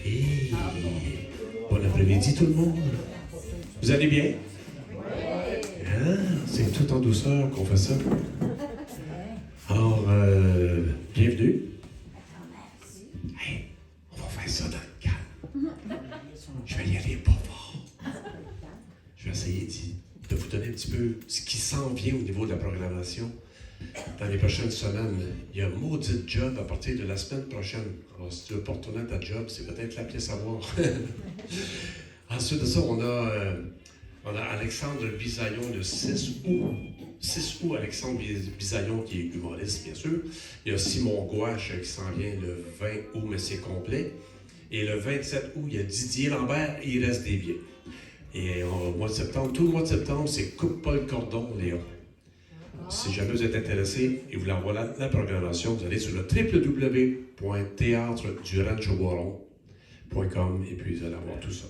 Et bon après-midi tout le monde. Vous allez bien? Ah, c'est tout en douceur qu'on fait ça. Alors, bienvenue. Hey, on va faire ça dans le calme. Je vais y aller pas fort. Je vais essayer de vous donner un petit peu ce qui s'en vient au niveau de la programmation. Dans les prochaines semaines, il y a un maudit job à partir de la semaine prochaine. Alors, si tu veux pas retourner à ta job, c'est peut-être la pièce à voir. Ensuite de ça, on a Alexandre Bisaillon le 6 août. 6 août, Alexandre Bisaillon qui est humoriste, bien sûr. Il y a Simon Gouache qui s'en vient le 20 août, mais c'est complet. Et le 27 août, il y a Didier Lambert et il reste des billets. Et au mois de septembre, tout le mois de septembre, c'est Coupe pas le cordon, Léon. Si jamais vous êtes intéressé et vous voulez avoir la programmation, vous allez sur le www.théâtreduranchoboiron.com et puis vous allez avoir tout ça.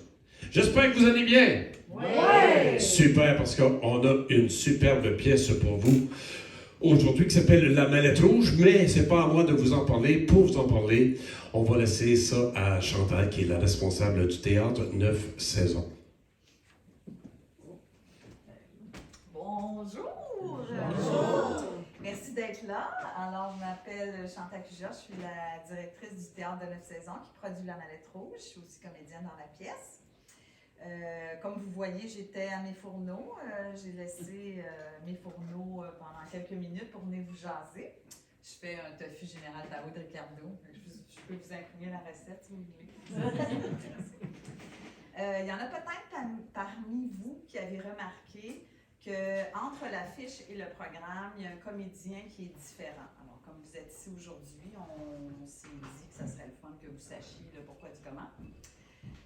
J'espère que vous allez bien! Oui! Super, parce qu'on a une superbe pièce pour vous aujourd'hui qui s'appelle La Mallette Rouge, mais c'est pas à moi de vous en parler. Pour vous en parler, on va laisser ça à Chantal, qui est la responsable du théâtre 9 saisons. Bonjour! Bonjour! Merci d'être là. Alors, je m'appelle Chantal Cuja, je suis la directrice du théâtre de 9 saisons qui produit La Mallette Rouge. Je suis aussi comédienne dans la pièce. Comme vous voyez, j'étais à Mes Fourneaux. J'ai laissé Mes Fourneaux pendant quelques minutes pour venir vous jaser. Je fais un tofu général Tao de Ricardo. Je peux vous imprimer la recette si vous voulez. Il y en a peut-être parmi vous qui avez remarqué qu'entre l'affiche et le programme, il y a un comédien qui est différent. Alors, comme vous êtes ici aujourd'hui, on s'est dit que ça serait le fun que vous sachiez le pourquoi du comment.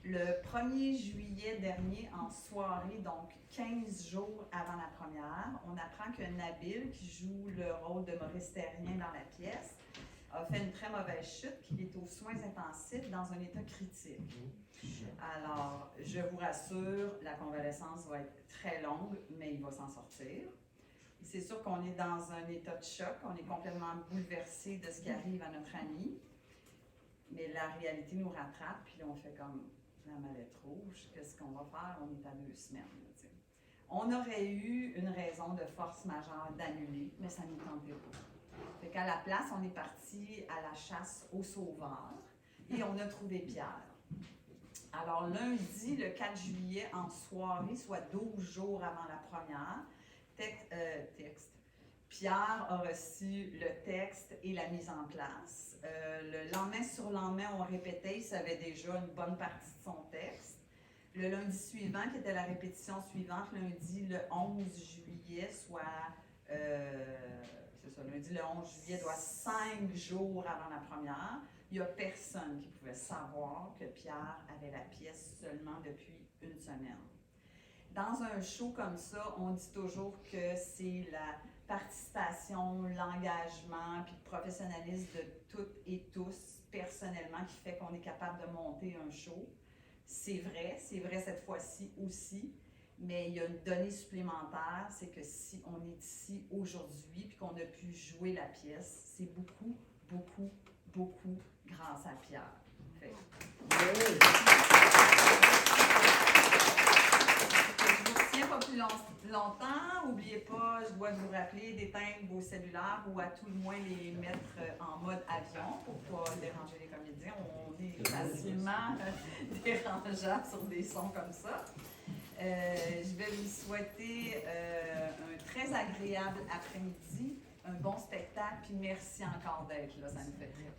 Le 1er juillet dernier, en soirée, donc 15 jours avant la première, on apprend que Nabil, qui joue le rôle de Maurice Terrien dans la pièce, a fait une très mauvaise chute, qu'il est aux soins intensifs dans un état critique. Alors, je vous rassure, la convalescence va être très longue, mais il va s'en sortir. C'est sûr qu'on est dans un état de choc, on est complètement bouleversé de ce qui arrive à notre ami, mais la réalité nous rattrape, puis on fait comme la mallette rouge, qu'est-ce qu'on va faire? On est à 2 semaines. Là, on aurait eu une raison de force majeure d'annuler, mais ça ne nous tentait pas. Fait qu'à la place, on est parti à la chasse aux sauveurs et on a trouvé Pierre. Alors lundi, le 4 juillet, en soirée, soit 12 jours avant la première, Pierre a reçu le texte et la mise en place. Le lendemain sur lendemain, on répétait, il savait déjà une bonne partie de son texte. Le lundi suivant, qui était la répétition suivante, lundi le 11 juillet, soit... c'est ça, lundi le 11 juillet, soit 5 jours avant la première, il n'y a personne qui pouvait savoir que Pierre avait la pièce seulement depuis une semaine. Dans un show comme ça, on dit toujours que c'est la participation, l'engagement, puis le professionnalisme de toutes et tous, personnellement, qui fait qu'on est capable de monter un show. C'est vrai cette fois-ci aussi, mais il y a une donnée supplémentaire, c'est que si on est ici aujourd'hui puis qu'on a pu jouer la pièce, c'est beaucoup, beaucoup, beaucoup grâce à Pierre. Fait. Je vous retiens pas plus longtemps. N'oubliez pas, je dois vous rappeler d'éteindre vos cellulaires ou à tout le moins les mettre en mode avion pour ne pas déranger les comédiens. On est facilement dérangeable sur des sons comme ça. Je vais vous souhaiter un très agréable après-midi, un bon spectacle, puis merci encore d'être là, ça nous fait très plaisir.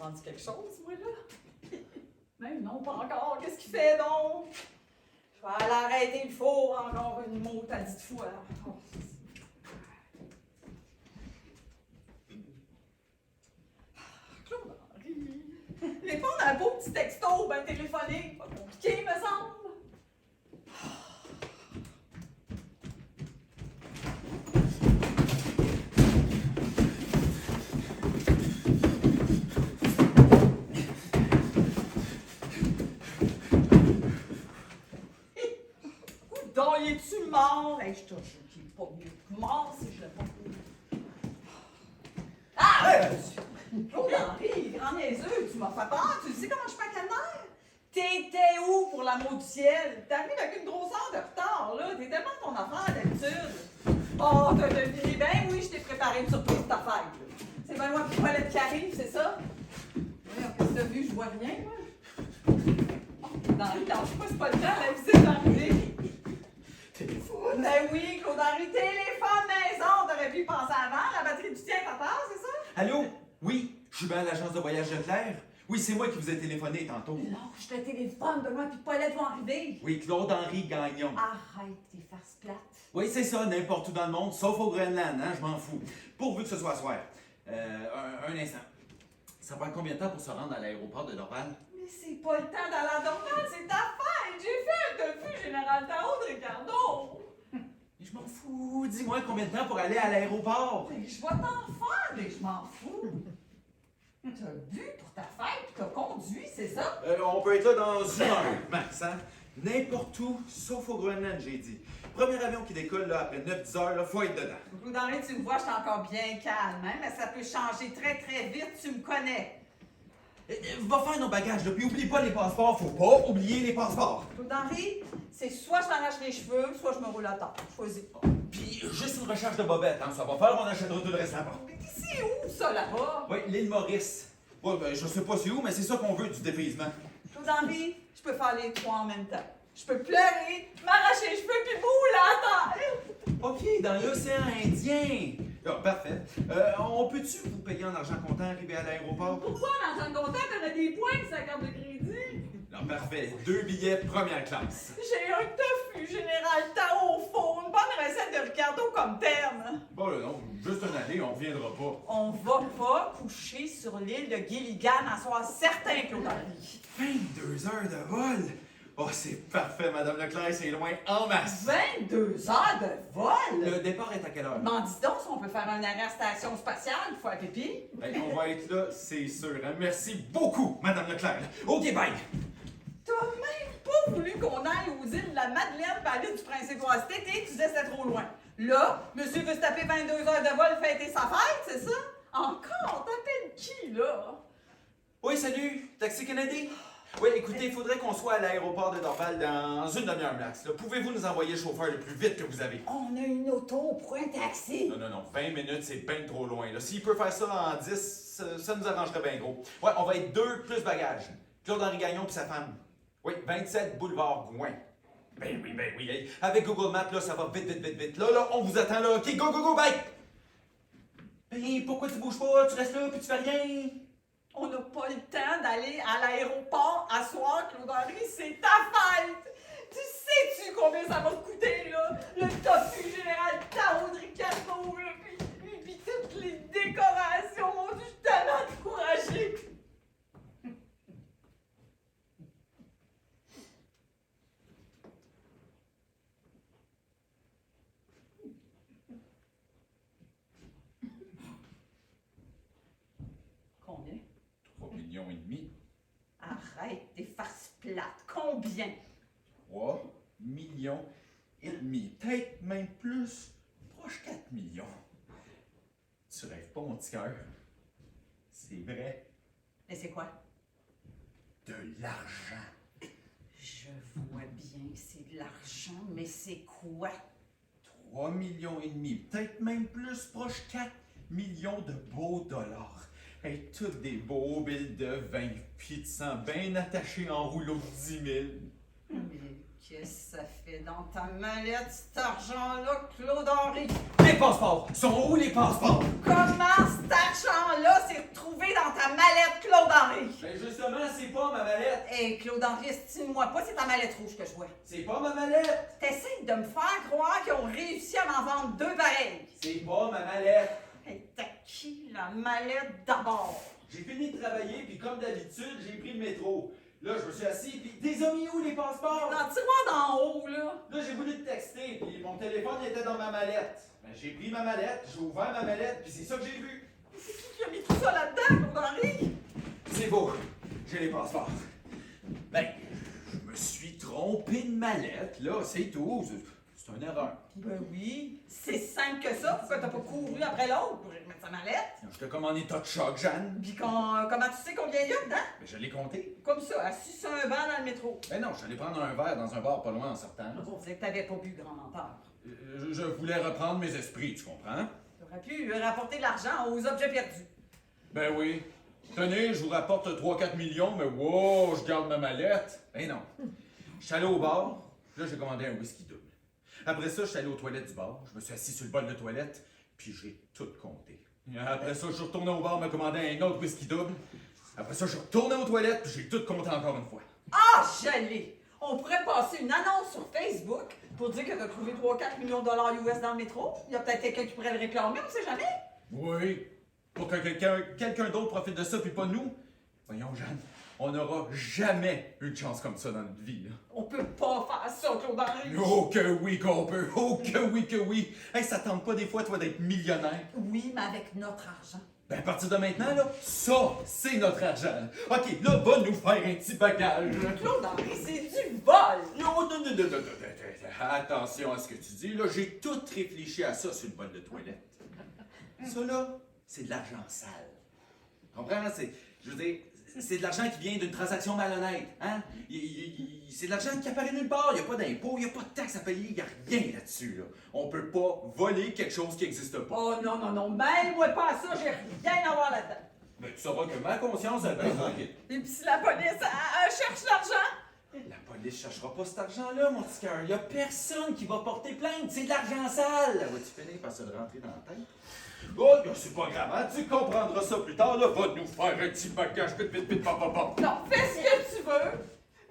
entendu quelque chose, moi, là? Même non, pas encore. Qu'est-ce qu'il fait, donc? Je vais aller arrêter le four encore une motadite fois. Oh. Claude-Henri. Répondre à un beau petit texto, ben téléphonique, pas compliqué, me semble. Donc, es-tu mort? Hey, je te jure qu'il est pas mieux que mort si je l'ai pas vu. Ah! Claude-Henri, grand niaiseux, tu m'as fait peur. Tu sais comment je suis pas calmaire? T'étais où pour l'amour du ciel? T'arrives avec une grosse heure de retard, là. T'es tellement ton affaire d'habitude. Oh, t'as deviné. Ben oui, je t'ai préparé une surprise pour ta fête. Là. C'est bien moi qui Paulette qui arrive, c'est ça? Voyons, qu'est-ce que t'as vu? Je vois rien, moi. Oh, Claude-Henri, lâche-moi, c'est pas le temps, la visite d'arriver. Téléphone. Ben oui, Claude-Henri, téléphone maison, t'aurais pu y penser avant, la batterie du tien est à terre, c'est ça? Allô? Oui, je suis bien à l'agence de voyage de Claire. Oui, c'est moi qui vous ai téléphoné tantôt. Lâche le téléphone, de moi puis Paulette vont arriver. Oui, Claude-Henri Gagnon. Arrête tes farces plates. Oui, c'est ça, n'importe où dans le monde, sauf au Groenland, hein, je m'en fous. Pourvu que ce soit à soir. Un instant. Ça prend combien de temps pour se rendre à l'aéroport de Dorval? Mais c'est pas le temps d'aller à Dorval, c'est ta fête. J'ai fait un tofu général Tao de Ricardo. Mais je m'en fous. Dis-moi combien de temps pour aller à l'aéroport? Mais je vais t'en faire, mais je m'en fous. T'as bu pour ta fête, puis t'as conduit, c'est ça? On peut être là dans une heure, max, hein? N'importe où, sauf au Groenland, j'ai dit. Premier avion qui décolle, là, après 9-10 heures, là, faut être dedans. Claude-Henri, tu me vois, je suis encore bien calme, hein, mais ça peut changer très très vite, tu me connais. Va faire nos bagages, là, puis oublie pas les passeports, faut pas oublier les passeports. Claude-Henri, c'est soit je m'arrache les cheveux, soit je me roule à terre. Choisis. Puis juste une recherche de bobette, hein, ça va faire, on achètera tout le reste là-bas. Mais c'est où ça là-bas? Oui, l'île Maurice. Ouais, ben, je sais pas c'est où, mais c'est ça qu'on veut du dépaysement. Claude-Henri, je peux faire les trois en même temps. Je peux pleurer, m'arracher les cheveux puis me rouler à terre. OK, dans l'océan Indien. Ah, parfait. On peut-tu vous payer en argent comptant arrivé à l'aéroport? Pourquoi dans un comptant t'aurais des points sur sa carte de crédit? Non, parfait. 2 billets première classe. J'ai un tofu général Tao au four, une bonne recette de Ricardo comme terme. Bon, là, non, juste une année, on reviendra pas. On va pas coucher sur l'île de Gilligan à soir certain, Claude-Henri. 22 heures de vol! Oh, c'est parfait, Madame Leclerc, c'est loin en masse. 22 heures de vol? Le départ est à quelle heure? M'en dis donc si on peut faire un arrêt à station spatiale, il faut à pipi. Ben, on va être là, c'est sûr. Hein? Merci beaucoup, Madame Leclerc. OK, bye! T'as même pas voulu qu'on aille aux îles de la Madeleine par l'île du Prince-Édouard cet été, tu disais c'était trop loin. Là, monsieur veut se taper 22 heures de vol, fêter sa fête, c'est ça? Encore? T'appelles qui, là? Oui, salut, Taxi Kennedy? Oui, écoutez, il faudrait qu'on soit à l'aéroport de Dorval dans une demi-heure max. Pouvez-vous nous envoyer le chauffeur le plus vite que vous avez? On a une auto pour un taxi. Non, 20 minutes, c'est bien trop loin. S'il peut faire ça en 10, ça nous arrangerait bien gros. Ouais, on va être 2 plus bagages. Claude-Henri Gagnon et sa femme. Oui, 27 boulevard Gouin. Ben oui. Hey, avec Google Maps, là, ça va vite. Là, on vous attend, là. OK, go, bye! Ben, pourquoi tu bouges pas? Tu restes là, puis tu fais rien? On n'a pas le temps d'aller à l'aéroport à soir, Claude-Henri, c'est ta fête! Tu sais-tu combien ça va te coûter, là? Le tofu général Tao de Ricardo, là, puis toutes les décorations, mon Dieu, je suis tellement découragée! Combien? 3 millions et demi. Arrête tes farces plates. Combien? 3 millions et demi. Peut-être même plus. Proche 4 millions. Tu rêves pas, mon petit cœur. C'est vrai. Mais c'est quoi? De l'argent. Je vois bien que c'est de l'argent, mais c'est quoi? 3 millions et demi. Peut-être même plus. Proche 4 millions de beaux dollars. Et toutes des beaux billes de 20 pieds de sang bien attachés en rouleau de 10 000. Mais qu'est-ce que ça fait dans ta mallette, cet argent-là, Claude-Henri? Les passeports! Sont où les passeports? Comment cet argent-là s'est retrouvé dans ta mallette, Claude-Henri? Hey, Claude-Henri, estime-moi pas, c'est ta mallette rouge que je vois. C'est pas ma mallette! T'essayes de me faire croire qu'ils ont réussi à m'en vendre deux pareils. C'est pas ma mallette! Hey, t'as qui la mallette d'abord? J'ai fini de travailler, puis comme d'habitude, j'ai pris le métro. Là, je me suis assis, puis t'es as mis où les passeports? Dans le tiroir d'en haut, là. Là, j'ai voulu te texter, puis mon téléphone était dans ma mallette. Ben, j'ai pris ma mallette, j'ai ouvert ma mallette, puis c'est ça que j'ai vu. C'est qui a mis tout ça là-dedans, Claude-Henri? C'est beau, j'ai les passeports. Ben, je me suis trompé de mallette, là, c'est tout. C'est une erreur. Ben oui, c'est simple que ça. Pourquoi t'as pas couru après l'autre pour remettre sa mallette? J'étais comme en état de choc, Jeanne. Puis comment tu sais combien il y a dedans? Ben, je l'ai compté. Comme ça, assis sur un banc dans le métro. Ben non, je suis allé prendre un verre dans un bar pas loin en sortant. On disait que t'avais pas bu, grand menteur. Je voulais reprendre mes esprits, tu comprends? T'aurais pu rapporter l'argent aux objets perdus. Ben oui. Tenez, je vous rapporte 3-4 millions, mais wow, je garde ma mallette. Ben non. Je suis allé au bar, là j'ai commandé un whisky double. Après ça, je suis allé aux toilettes du bar, je me suis assis sur le bol de toilette, puis j'ai tout compté. Après ça, je suis retourné au bar, me commandé un autre whisky double. Après ça, je suis retourné aux toilettes, puis j'ai tout compté encore une fois. Ah, j'allais! On pourrait passer une annonce sur Facebook pour dire que t'as trouvé 3-4 millions de dollars US dans le métro. Il y a peut-être quelqu'un qui pourrait le réclamer, on sait jamais. Oui. Pour que quelqu'un d'autre profite de ça, puis pas nous. Voyons, Jeanne, on n'aura jamais une chance comme ça dans notre vie, là. On peut pas faire ça, Claude-Henri. Oh que oui qu'on peut! Oh que oui que oui! Hey, ça tente pas des fois, toi, d'être millionnaire? Oui, mais avec notre argent. Ben, à partir de maintenant, là, ça, c'est notre argent. OK, là, va nous faire un petit bagage. Claude-Henri, c'est du vol! Non, non, non, non, non, non, non, attention à ce que tu dis, là, j'ai tout réfléchi à ça sur une boîte de toilette. Ça, là, c'est de l'argent sale. Comprends? Je veux dire, c'est de l'argent qui vient d'une transaction malhonnête. Hein? C'est de l'argent qui apparaît nulle part. Il n'y a pas d'impôt, il n'y a pas de taxes à payer, il n'y a rien là-dessus. Là. On peut pas voler quelque chose qui n'existe pas. Oh non, non, non, mêle-moi pas à ça, j'ai rien à voir là-dedans. Mais tu sauras que ma conscience est bien tranquille. Et puis si la police, elle cherche l'argent? La police cherchera pas cet argent-là, mon petit cœur. Il n'y a personne qui va porter plainte. C'est de l'argent sale. Vas-tu finir par se le rentrer dans la tête? Oh, bien, c'est pas grave, hein? Tu comprendras ça plus tard, là. Va nous faire un petit bagage, vite, vite, vite, papa, papa. Non, fais ce que tu veux.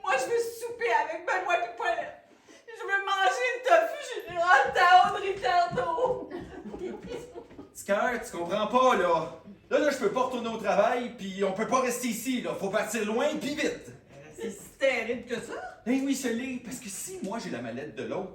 Moi, je veux souper avec Benoît et Paulette. Je veux manger le tofu général Tao de Ricardo. Petit cœur, tu comprends pas, là. Là, je peux pas retourner au travail, puis on peut pas rester ici, là. Faut partir loin, puis vite. C'est si terrible que ça. Ben oui, ce l'est, parce que si moi j'ai la mallette de l'autre,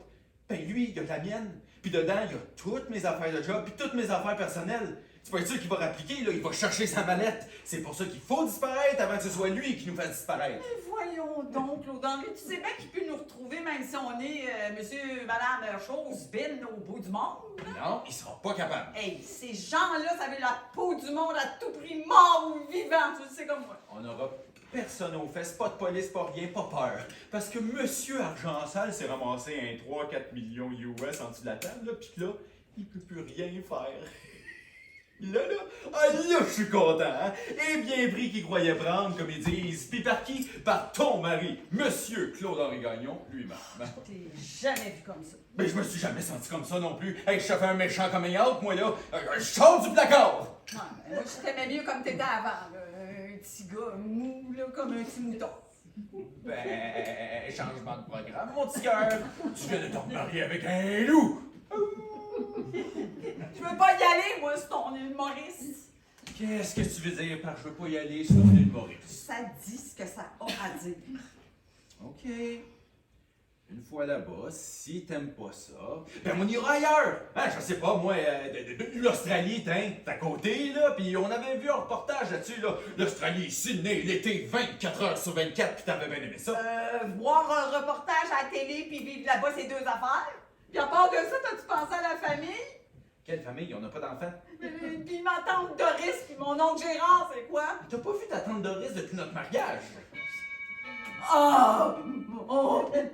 ben lui, il a la mienne. Puis dedans, il y a toutes mes affaires de job, puis toutes mes affaires personnelles. Tu peux être sûr qu'il va rappliquer, là, il va chercher sa mallette. C'est pour ça qu'il faut disparaître avant que ce soit lui qui nous fasse disparaître. Mais voyons donc, Claude-Henri, tu sais bien qu'il peut nous retrouver même si on est monsieur, madame, chose, bin au bout du monde. Non, il sera pas capable. Hey, ces gens-là, ça veut la peau du monde à tout prix, mort ou vivant, tu le sais comme moi. On aura personne aux fesses, pas de police, pas rien, pas peur. Parce que Monsieur Argent Sale s'est ramassé un 3-4 millions US en dessous de la table, là, pis là, il peut plus rien faire. Là, je suis content, hein? Et bien pris qu'il croyait prendre, comme ils disent. Pis par qui? Par ton mari, Monsieur Claude-Henri Gagnon, lui-même. Je t'ai jamais vu comme ça. Mais je me suis jamais senti comme ça non plus. Hey, je te fais un méchant coming out, moi, là. Je sors du placard! Ouais, mais moi, je t'aimais mieux comme t'étais avant, là. Un petit gars mou, là, comme un petit mouton. Ben, changement de programme, mon petit cœur. Tu viens de te remarier avec un loup. Je veux pas y aller, moi, c'est ton humoriste. Qu'est-ce que tu veux dire par je veux pas y aller sur une humoriste? Ça dit ce que ça a à dire. OK. Une fois là-bas, si t'aimes pas ça, ben on ira ailleurs. Hein, je sais pas, moi, l'Australie, t'es à côté, là, puis on avait vu un reportage là-dessus, là. L'Australie, Sydney, l'été, 24 heures sur 24, puis t'avais bien aimé ça. Voir un reportage à la télé puis vivre là-bas, c'est deux affaires. Puis à part de ça, t'as-tu pensé à la famille? Quelle famille? On n'a pas d'enfants. Puis ma tante Doris puis mon oncle Gérard, c'est quoi? T'as pas vu ta tante Doris depuis notre mariage? Oh, mon Dieu,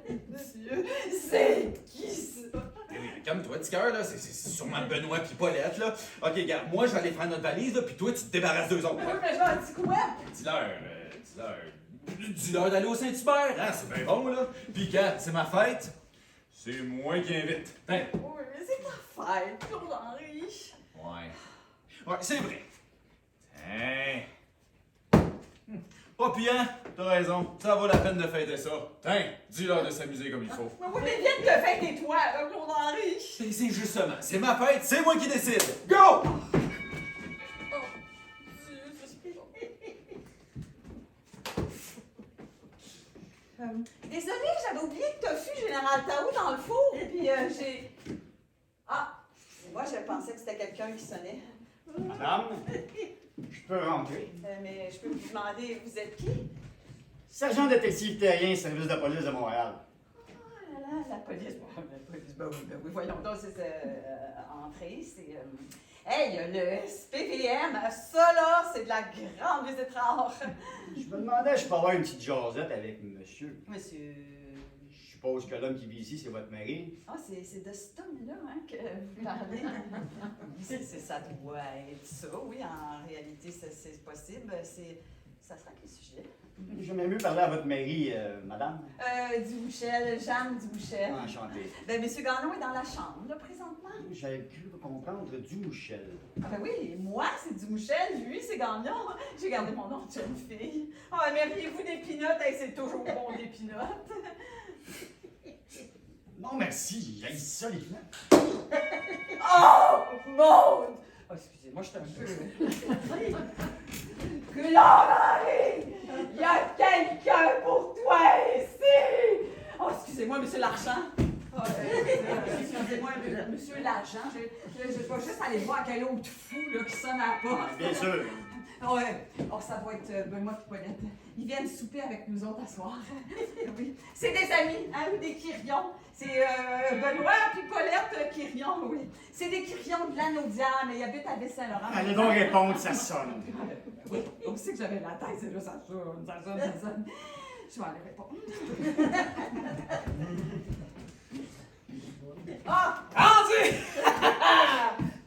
c'est qui ça? Calme-toi, petit cœur, là. C'est sûrement Benoît pis Paulette, là. OK, regarde, moi, je vais aller prendre notre valise, là, puis toi, tu te débarrasses d'eux autres. Oui, mais je leur dis quoi? Dis-leur d'aller au Saint-Hubert, hein, c'est bien bon, là. Puis quand c'est ma fête, c'est moi qui invite. Hein? Oui, mais c'est ta fête, Claude-Henri. Ouais. Ouais, c'est vrai. Hein? Oh, puis hein, t'as raison, ça vaut la peine de fêter ça. Tiens, dis-leur de s'amuser comme il faut. Mais oui, mais viens de te fêter toi, Claude-Henri. C'est justement, c'est ma fête, c'est moi qui décide. Go! Désolée, j'avais oublié que t'as fui Général Tao dans le four, puis j'ai... Ah, moi, je pensais que c'était quelqu'un qui sonnait. Madame, je peux rentrer. Mais je peux vous demander, vous êtes qui? Sergent détective terrien, service de police de Montréal. Ah là là, la police, ben oui, voyons donc, c'est entrée, c'est... Hey, le SPVM, ça là, c'est de la grande visite rare. Je me demandais, je peux avoir une petite jasette avec monsieur. Monsieur... Je suppose que l'homme qui vit ici, c'est votre mari. Ah, c'est de cet homme-là hein, que vous parlez. Ça doit être ça, oui, en réalité, c'est possible. Ça sera quel sujet? J'aimerais mieux parler à votre mari, madame. Dubouchel, Jeanne Dubouchel. Enchanté. Ben, monsieur Gagnon est dans la chambre, là, présentement. J'avais cru comprendre Dumouchel. Ah ben oui, moi, c'est Dubouchel, lui, c'est Gagnon. J'ai gardé mon nom de jeune fille. Ah, aimeriez-vous des pinottes? Hey, c'est toujours bon, des pinottes. Non, merci, j'ai ça, les pinottes. Oh, Maud! Oh, excusez-moi, je suis un peu... Claude-Henri! Il y a quelqu'un pour toi ici! Oh, excusez-moi, monsieur Largent. Oh, excusez-moi, monsieur Largent. Je vais juste aller voir quel autre fou là, qui sonne à la porte. Bien sûr. Ouais. Oh, ça doit être Benoît et Paulette. Ils viennent souper avec nous autres à soir. Oui. C'est des amis, hein, ou des Quirions. C'est Benoît et Paulette Quirion, oui. C'est des Quirions de l'Anaudière, mais ils habitent à Baie-Saint-Laurent. Allez donc répondre, ça sonne. Oui, on sait que j'avais la tête, c'est là, ça sonne. Je vais aller répondre. Ah! Rendu!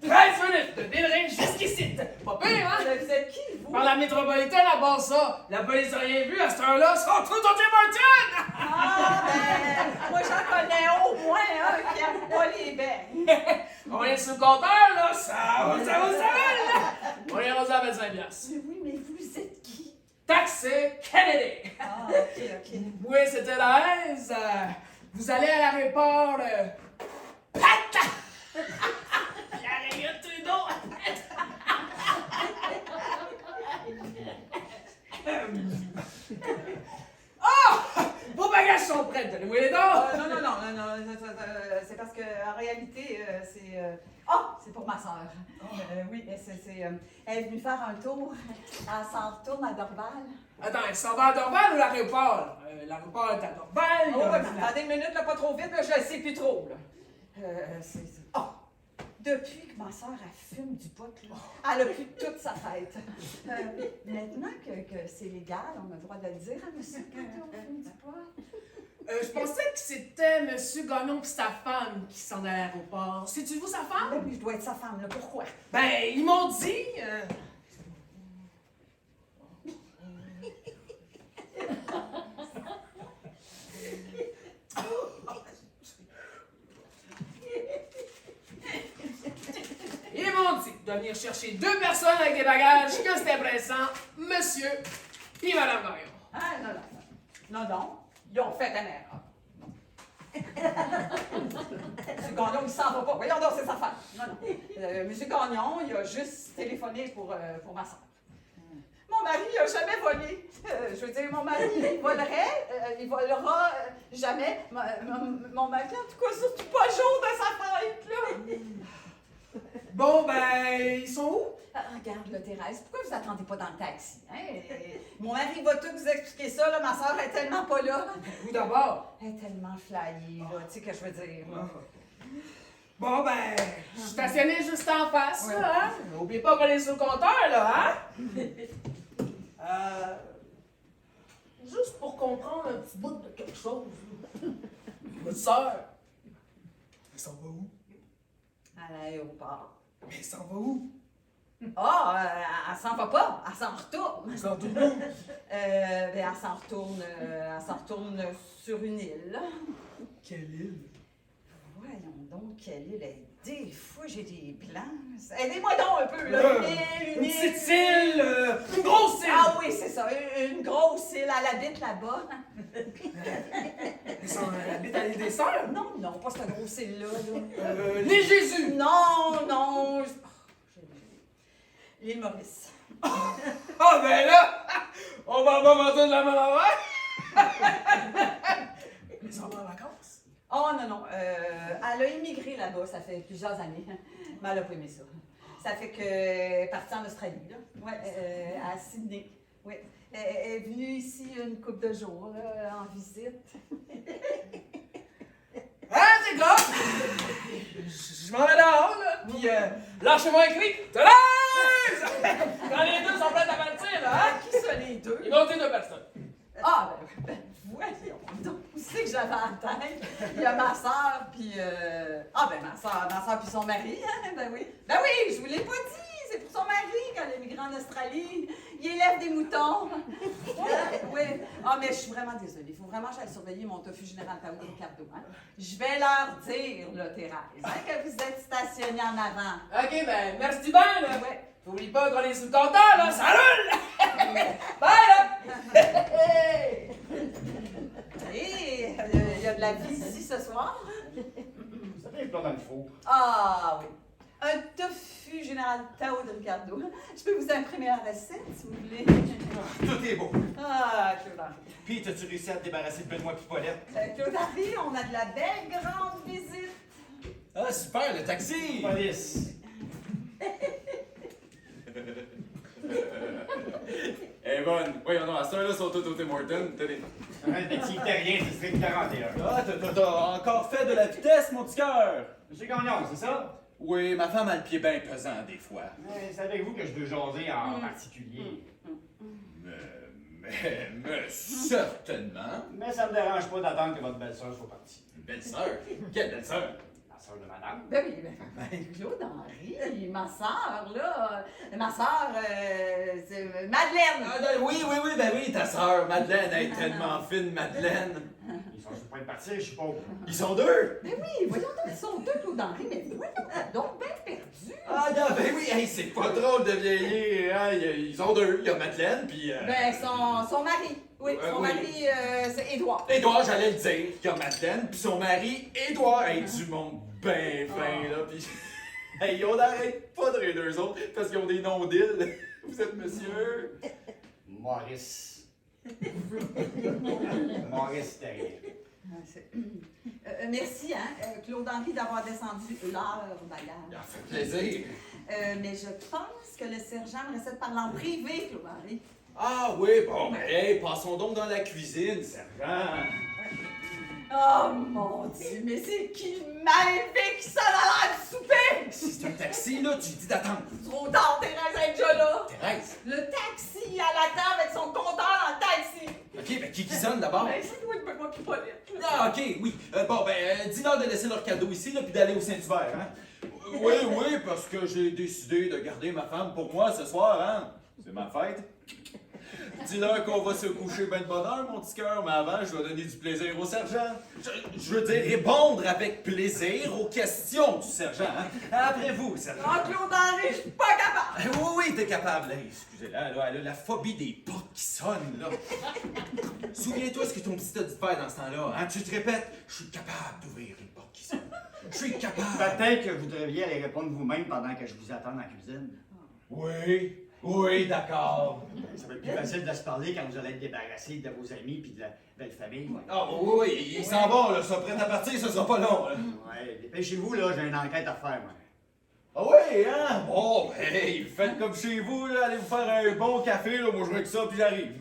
13 minutes de Villeray jusqu'ici. Pas pire, hein? Vous êtes qui, vous? Par la métropolitaine, à part ça, la police n'a rien vu à cette heure-là, sont tous au Tim Hortons! Ah, ben, moi j'en connais au moins un qui aime pas les beignes. On est sur le compteur, là, ça va, là! On est rendu à 25 piastres. Oui, mais vous êtes qui? Taxi Kennedy! Ah, ok. Oui, c'était la aise. Vous allez à l'aéroport, Pata! La Réunion Trudeau! Oh! Vos bagages sont prêts, donnez-moi les dents! Non, c'est parce que en réalité, c'est... Ah, c'est pour ma sœur. Oui, elle est venue faire un tour. Elle s'en retourne à Dorval. Attends, elle s'en va à Dorval ou l'aéroport? L'aéroport est à Dorval. Oh, attendez une minute, là, pas trop vite, là, je ne sais plus trop, là. Oh! Depuis que ma sœur, elle fume du pot, là, elle a plus toute sa fête. Maintenant que c'est légal, on a le droit de le dire à monsieur quand on fume du pot. Je pensais que c'était M. Gagnon et sa femme qui sont à l'aéroport. C'est-tu vous sa femme? Oui, je dois être sa femme, là. Pourquoi? Ben, ils m'ont dit. Ils m'ont dit de venir chercher 2 personnes avec des bagages, que c'était pressant, monsieur et madame Gagnon. Ah, non. Ils ont fait un erreur. M. Gagnon, il s'en va pas. Voyons donc, c'est sa femme. Non. M. Gagnon, il a juste téléphoné pour ma soeur. Mon mari, il n'a jamais volé. Je veux dire, mon mari, il volerait, il volera jamais. Mon mari, en tout cas, surtout pas le jour de sa fête, là. Bon, ben, ils sont où? Regarde, là, Thérèse, pourquoi vous attendez pas dans le taxi? Hein? Mon mari va tout vous expliquer ça, là. Ma soeur est tellement pas là. Vous d'abord. Elle est tellement flyée, là. Tu sais que je veux dire. Bon, ben, je suis stationné juste en face, Ouais. là, hein? N'oubliez pas qu'on est sur le compteur, là, hein? Juste pour comprendre un petit bout de quelque chose. Votre sœur, elle s'en va où? À l'aéroport. Mais elle s'en va où? Ah, elle s'en va pas, elle s'en retourne. Elle s'en retourne où? Ben, elle s'en retourne sur une île. Quelle île? Voyons donc, quelle île est. Des fois, j'ai des plans. Aidez-moi donc un peu, là. Une île, Une petite île, une grosse île! Ah oui, c'est ça, une grosse elle habite là-bas. Elle habite à l'île des Sœurs? Non, non, pas cette grosse île-là. Là. L'île Jésus! Non, non. L'île Maurice. Ah ben là! On va pas mentir de la même affaire! Ils sont en vacances. Oh non, non. Elle a immigré là-bas, ça fait plusieurs années. Mais elle n'a pas aimé ça. Ça fait que elle est partie en Australie, là. Ouais, à Sydney. Oui. Elle est venue ici une couple de jours, là, en visite. Hein, c'est gars? Je m'en vais dehors, là, pis lâchez-moi un cri. Thérèse! Quand les deux sont prêts à partir, là, hein? Qui sont les deux? Ils vont être deux personnes. Ah, ben voyons donc. Où c'est que j'avais en tête? Il y a ma soeur, puis... Ah, ben ma soeur puis son mari, hein? Ben oui. Ben oui, je vous l'ai pas dit. C'est pour son mari, quand il est migré en Australie. Il élève des moutons. Oui. Ah, mais je suis vraiment désolée. Il faut vraiment que j'aille surveiller mon tofu général Tao de Ricardo. Hein? Je vais leur dire, là, Thérèse, hein, que vous êtes stationnée en avant. Ok, ben, merci bien, là. Ouais. T'oublies pas qu'on est sous le compteur, là. Ça roule! Bye, là! Et il y a de la vie ici ce soir. Ça fait plein dans le four. Ah oui. Un tofu général Tao de Ricardo. Je peux vous imprimer la recette si vous voulez. Tout est beau. Ah, Claude Henry. Puis, t'as-tu réussi à te débarrasser de Benoît Pipolette? Claude Henry, on a de la belle grande visite. Ah, super, le taxi! Police. Eh bonne. Voyons donc, à ce temps-là, sont tous au Tim Hortons. Tenez. Un petit italien, c'est strict 41. Ah, t'as encore fait de la vitesse, mon petit cœur! Monsieur Gagnon, c'est ça? Oui, ma femme a le pied bien pesant, des fois. C'est avec vous que je veux jaser en particulier. Mais certainement. Mais ça me dérange pas d'attendre que votre belle-sœur soit partie. Une belle sœur? Quelle belle sœur? La sœur de madame. Ben oui, ben, Claude Henry, ma soeur, là. Ma soeur, c'est Madeleine. Ben oui, ta sœur, Madeleine, elle est tellement fine, Madeleine. Ils sont sur le point de partir, je suppose. Ils sont deux? Ben oui, voyons donc, ils sont deux, Claude Henry, mais voyons donc, bien perdu. Ah non, ben oui, hey, c'est pas drôle de vieillir, hein? Ils ont deux, il y a Madeleine, puis... Ben, son mari. Oui, son oui. mari, c'est Édouard. Édouard, j'allais le dire, il y a Madeleine, puis son mari, Édouard, hey, du monde ben fin, là, puis... Hey, on n'arrête pas de rire d'eux autres, parce qu'ils ont des noms d'îles. Vous êtes monsieur? Maurice. Maurice Terrier. Merci, hein, Claude Henry, d'avoir descendu leur bagage. Ça fait plaisir. Mais je pense que le sergent me essaie de parler en privé, Claude Henry. Ah oui, bon, ben, hey, passons donc dans la cuisine, sergent. Oh mon Dieu, mais c'est qui m'avait qui sonne à l'heure du souper? Si c'est un taxi, là, tu dis d'attendre. Trop tard, Thérèse est déjà là. Thérèse. Le taxi, elle attend avec son compteur dans le taxi. OK, ben qui sonne d'abord? Ben, c'est toi qui peux pas Pipolette. Ah, OK, oui. Bon, ben, dis-leur de laisser leur cadeau ici, là, puis d'aller au Saint-Hubert, hein? Oui, parce que j'ai décidé de garder ma femme pour moi ce soir, hein? C'est ma fête. Dis-leur qu'on va se coucher ben de bonne heure, mon petit cœur, mais avant, je dois donner du plaisir au sergent. Je veux dire, répondre avec plaisir aux questions du sergent, hein? Après vous, sergent. Oh, Claude Henry, je suis pas capable. Oui, t'es capable. Hey, excusez-la, là, elle a la phobie des portes qui sonnent, là. Souviens-toi ce que ton petit a dit de faire dans ce temps-là, hein? Tu te répètes, je suis capable d'ouvrir les portes qui sonnent. Je suis capable. Peut-être que vous devriez aller répondre vous-même pendant que je vous attends dans la cuisine. Oui, d'accord. Ça va être plus facile de se parler quand vous allez être débarrassé de vos amis puis de la belle famille. Ah, oui, ils s'en vont, là, sont prêts à partir, ça sera pas long, là. Ouais, dépêchez-vous, là, j'ai une enquête à faire, moi. Ah oui, hein? Bon, hey, faites comme chez vous, là, allez vous faire un bon café, là, moi je veux que ça, puis j'arrive.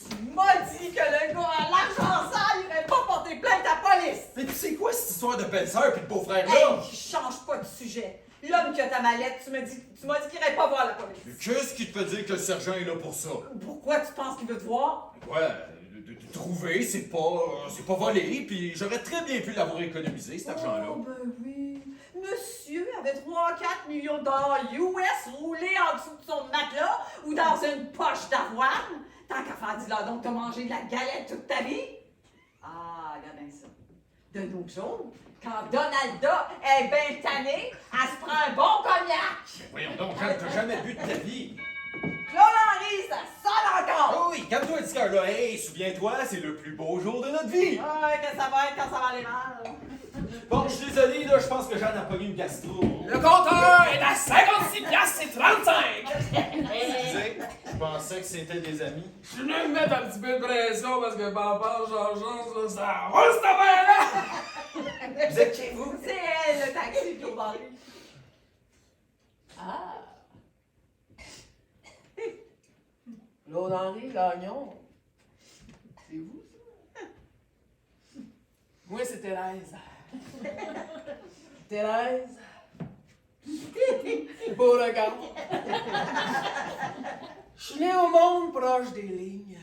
Tu m'as dit que le gars à l'argent sale irait pas porter plainte à la police. Mais tu sais quoi, cette histoire de belle-sœur puis de beau-frère-là? Hey, change pas de sujet. L'homme qui a ta mallette, tu m'as dit qu'il irait pas voir la police. Qu'est-ce qui te fait dire que le sergent est là pour ça? Pourquoi tu penses qu'il veut te voir? Ouais, de trouver, c'est pas volé, puis j'aurais très bien pu l'avoir économisé, cet argent-là. Oh, ben oui. Monsieur avait 3-4 millions de dollars US roulés en dessous de son matelas ou dans une poche d'avoine. Tant qu'à faire, dis-leur donc, t'as mangé de la galette toute ta vie. Ah, regarde bien ça. De nos jours, quand Donalda est bien tannée, elle se prend un bon cognac. Voyons donc, Jeanne, t'as jamais bu de ta vie. calme-toi, Edgar, là. Hey, souviens-toi, c'est le plus beau jour de notre vie. Ouais, que ça va être quand ça va aller mal. Bon, je suis désolé, là, je pense que Jeanne a pogné une gastro. Le compteur est à 56 piastres et 35! Excusez, je pensais que c'était des amis. Je suis venu me mettre un petit peu de pression parce que papa, Jean-Jean, ça roule cette affaire-là! Vous êtes qui, vous? C'est elle, le taxi, Claude Henry. Ah! Claude-Henri Gagnon. C'est vous, ça? Moi, c'est Thérèse. Thérèse. Beau regard. Je suis né au monde proche des lignes.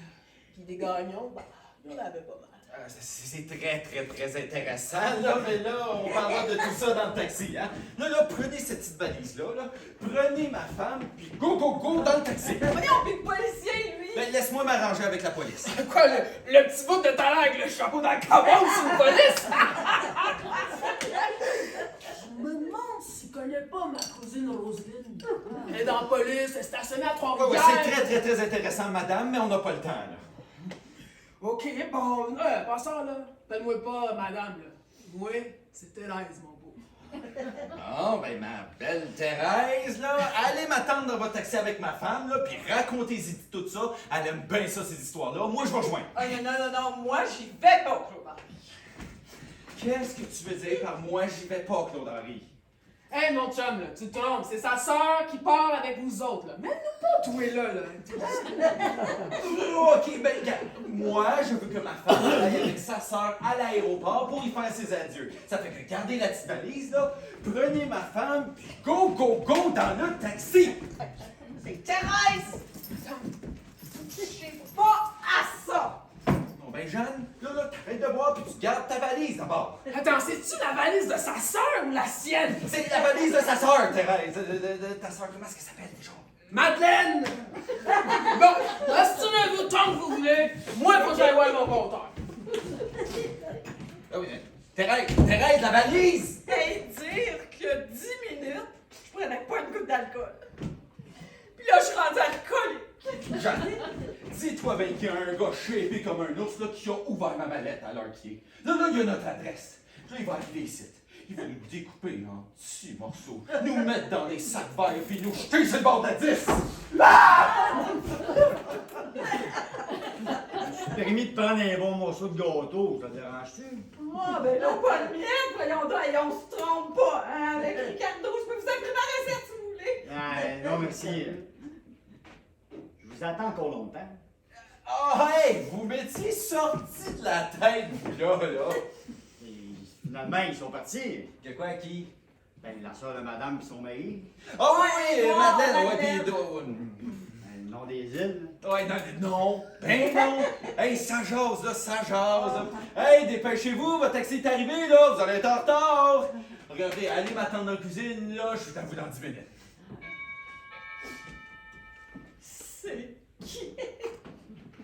Puis des gagnons, bah, il y en avait pas mal. C'est très, très, très intéressant, là, mais là, on parlera de tout ça dans le taxi, hein. Là, prenez cette petite valise-là, là, prenez ma femme, puis go, go, go dans le taxi. Voyons, puis le policier, lui. Ben, laisse-moi m'arranger avec la police. Quoi, le petit bout de talent avec le chapeau dans le cabane sous une police? Je me demande s'il connaît pas ma cousine Roselyne. Elle est dans la police, elle est stationnée à Ouais, Trois-Rivières. c'est très, très, très intéressant, madame, mais on n'a pas le temps, là. OK, bon, passons là. Appelle-moi pas madame, là. Moi, c'est Thérèse, mon beau. Ah, ben, ma belle Thérèse, là, allez m'attendre dans votre taxi avec ma femme, là, puis racontez-y tout ça. Elle aime bien ça, ces histoires-là. Moi, je vais rejoindre. Oh, non, moi, j'y vais pas, Claude Henry. Qu'est-ce que tu veux dire par moi, j'y vais pas, Claude-Henri? Hey, mon chum, là, tu te trompes. C'est sa sœur qui part avec vous autres, là. Mène-nous pas tout est là. OK, ben, regarde, moi, je veux que ma femme aille avec sa sœur à l'aéroport pour y faire ses adieux. Ça fait que gardez la petite valise, là, prenez ma femme, puis go, go, go dans le taxi! C'est Thérèse. Touchez pas à ça. Bon, ben, Jeanne, là, t'arrêtes de boire, puis tu gardes ta valise, d'abord. Attends, c'est-tu la valise de sa sœur ou la sienne? C'est la valise de sa sœur, Thérèse. De ta sœur, comment est-ce qu'elle s'appelle, déjà? Madeleine! Bon, restez-vous tant que vous voulez. Moi, faut que j'aille voir mon compteur. Ah oui, hein. Thérèse, la valise! Et dire qu'il y a 10 minutes, je prenais pas une goutte d'alcool. Puis là, je suis rendue alcoolique. Jeanne, dis-toi bien qu'il y a un gars shapé comme un ours là, qui a ouvert ma mallette à l'heure qu'il est. Là, il y a notre adresse. Là, il va arriver ici. Il va nous découper en petits morceaux, nous mettre dans des sacs verts, puis nous jeter sur le bord de la 10. Permis de prendre un bon morceau de gâteau, ça te dérange-tu? Ah, ben là, pas le mien, voyons donc, et on se trompe pas, hein, avec Ricardo, je peux vous imprimer la recette si vous voulez. Ah, non, merci. Je vous attends encore longtemps. Ah, hey, vous m'étiez sorti de la tête, vous, là. Et finalement, ils sont partis. Que quoi, qui? Ben, la soeur de madame et son mari. Ah oui, Madeleine, ouais, Madeleine. puis... Ben, le nom des îles. Ouais, non, ben non! Hey, ça jase, là, ça jase! Hey, dépêchez-vous, votre taxi est arrivé, là, vous allez être en retard! Regardez, allez m'attendre dans la cuisine, là, je suis à vous dans 10 minutes. C'est qui?